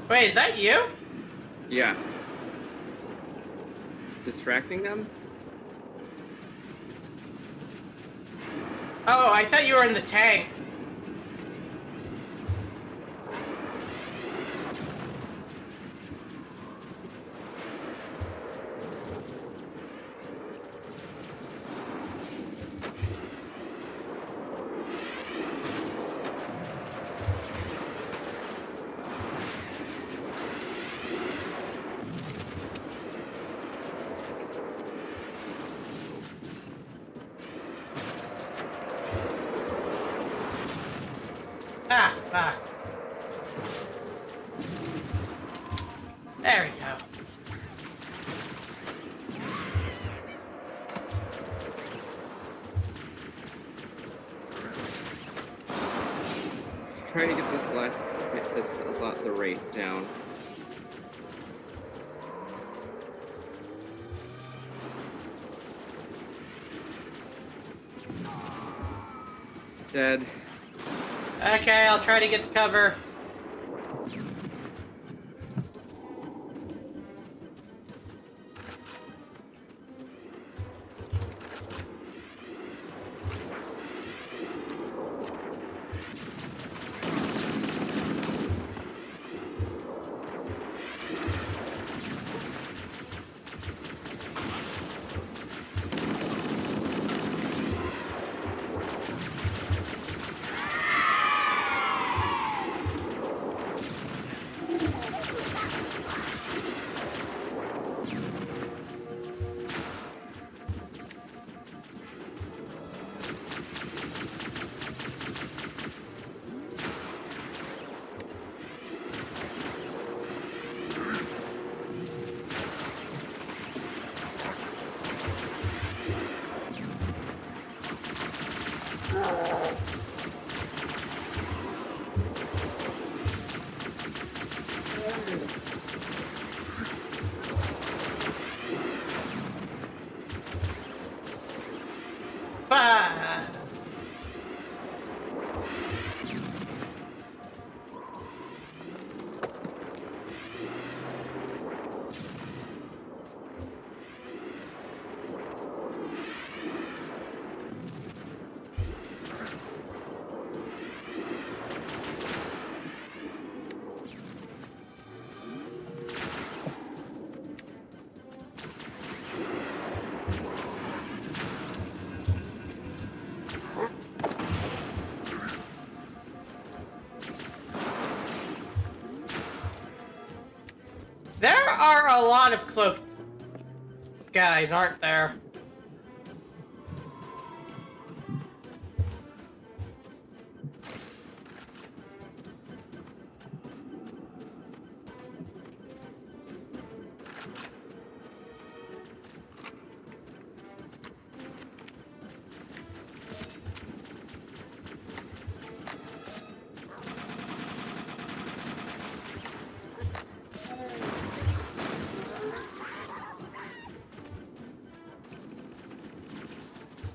Speaker 2: Wait, is that you?
Speaker 1: Yes. Distracting them?
Speaker 2: Oh, I thought you were in the tank. Ah, fuck. There we go.
Speaker 1: Try to get the rate down. Dead.
Speaker 2: Okay, I'll try to get to cover. Ah. There are a lot of cloaked guys, aren't there?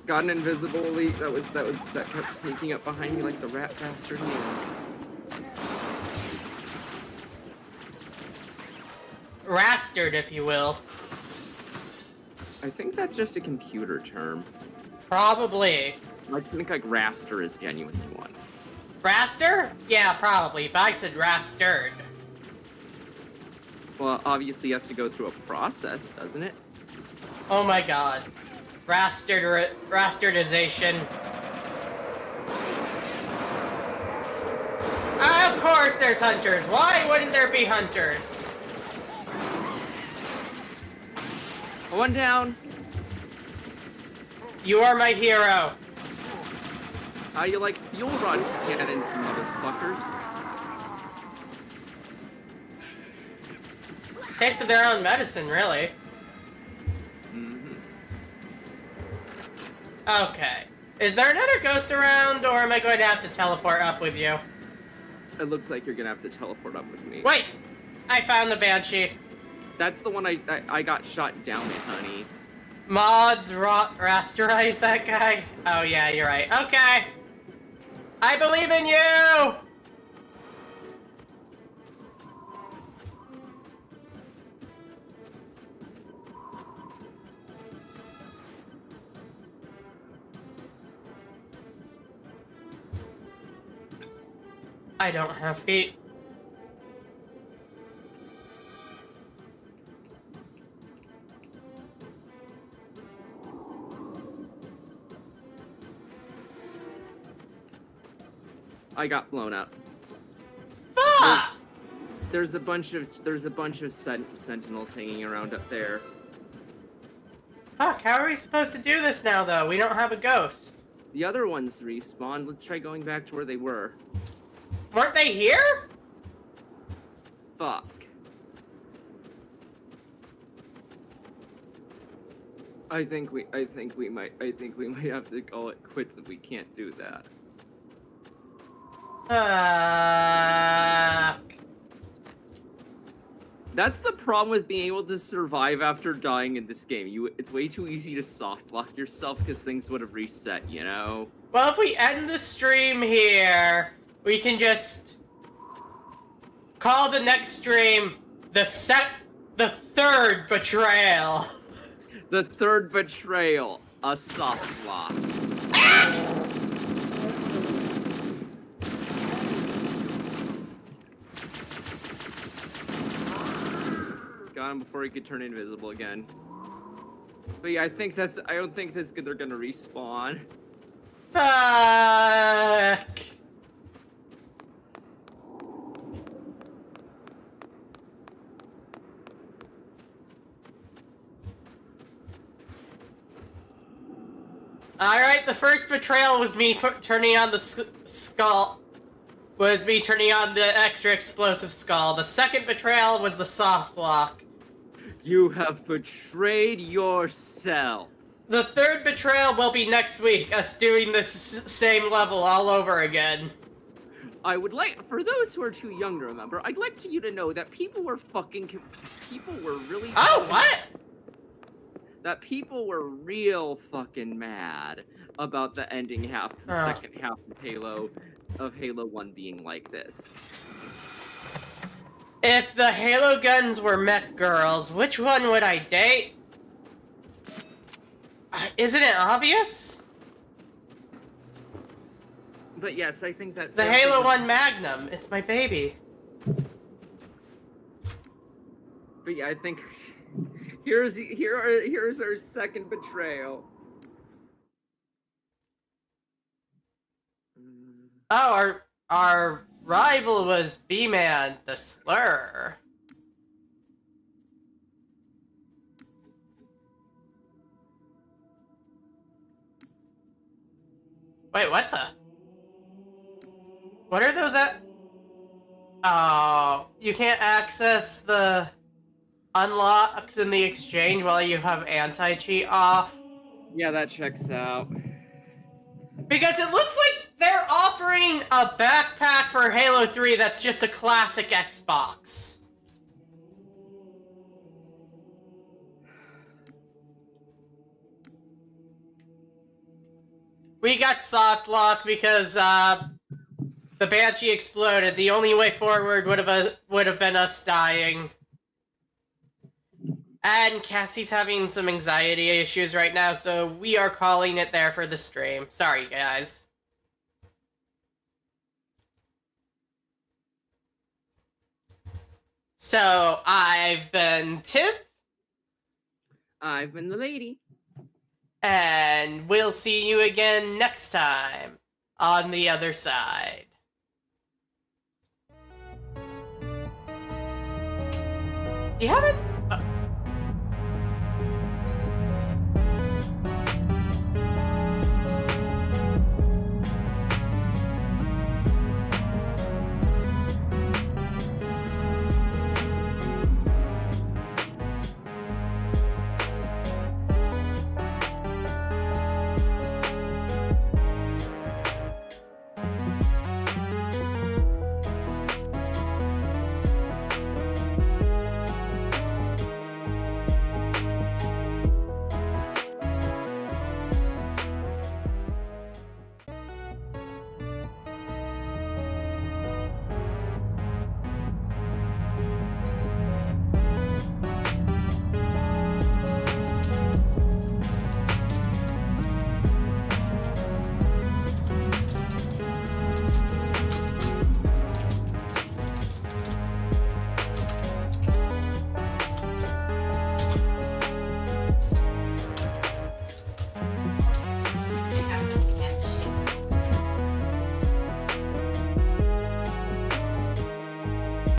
Speaker 1: Got an invisible elite that kept sneaking up behind me like the rat bastard he was.
Speaker 2: Rastered, if you will.
Speaker 1: I think that's just a computer term.
Speaker 2: Probably.
Speaker 1: I think like raster is genuinely one.
Speaker 2: Raster? Yeah, probably, but I said rastered.
Speaker 1: Well, obviously it has to go through a process, doesn't it?
Speaker 2: Oh my god. Rasterdization. Of course there's hunters. Why wouldn't there be hunters?
Speaker 1: One down.
Speaker 2: You are my hero.
Speaker 1: How you like fuel rod cannons, motherfuckers?
Speaker 2: Taste of their own medicine, really. Okay. Is there another ghost around, or am I going to have to teleport up with you?
Speaker 1: It looks like you're gonna have to teleport up with me.
Speaker 2: Wait! I found the Banshee.
Speaker 1: That's the one I got shot down at, honey.
Speaker 2: Mods rasterize that guy? Oh yeah, you're right. Okay! I believe in you! I don't have feet.
Speaker 1: I got blown up.
Speaker 2: Fuck!
Speaker 1: There's a bunch of sentinels hanging around up there.
Speaker 2: Fuck, how are we supposed to do this now, though? We don't have a ghost.
Speaker 1: The other ones respawned. Let's try going back to where they were.
Speaker 2: Weren't they here?
Speaker 1: Fuck. I think we might have to call it quits if we can't do that. That's the problem with being able to survive after dying in this game. It's way too easy to soft lock yourself because things would have reset, you know?
Speaker 2: Well, if we end the stream here, we can just call the next stream the third betrayal.
Speaker 1: The third betrayal, a soft lock. Got him before he could turn invisible again. But yeah, I don't think that's good. They're gonna respawn.
Speaker 2: Fuck. Alright, the first betrayal was me turning on the skull. Was me turning on the extra explosive skull. The second betrayal was the soft lock.
Speaker 1: You have betrayed yourself.
Speaker 2: The third betrayal will be next week, us doing this same level all over again.
Speaker 1: I would like, for those who are too young to remember, I'd like you to know that people were really...
Speaker 2: Oh, what?
Speaker 1: That people were real fucking mad about the ending half, the second half of Halo 1 being like this.
Speaker 2: If the Halo guns were mech girls, which one would I date? Isn't it obvious?
Speaker 1: But yes, I think that...
Speaker 2: The Halo 1 Magnum, it's my baby.
Speaker 1: But yeah, I think... Here's our second betrayal.
Speaker 2: Oh, our rival was B-Man, the Slur. Wait, what the? What are those at? Oh, you can't access the unlocks in the exchange while you have anti-cheat off?
Speaker 1: Yeah, that checks out.
Speaker 2: Because it looks like they're offering a backpack for Halo 3 that's just a classic Xbox. we got soft lock because the Banshee exploded. The only way forward would have been us dying. And Cassie's having some anxiety issues right now, so we are calling it there for the stream. Sorry, guys. So, I've been Tiv.
Speaker 1: I've been the lady.
Speaker 2: And we'll see you again next time on the other side. You haven't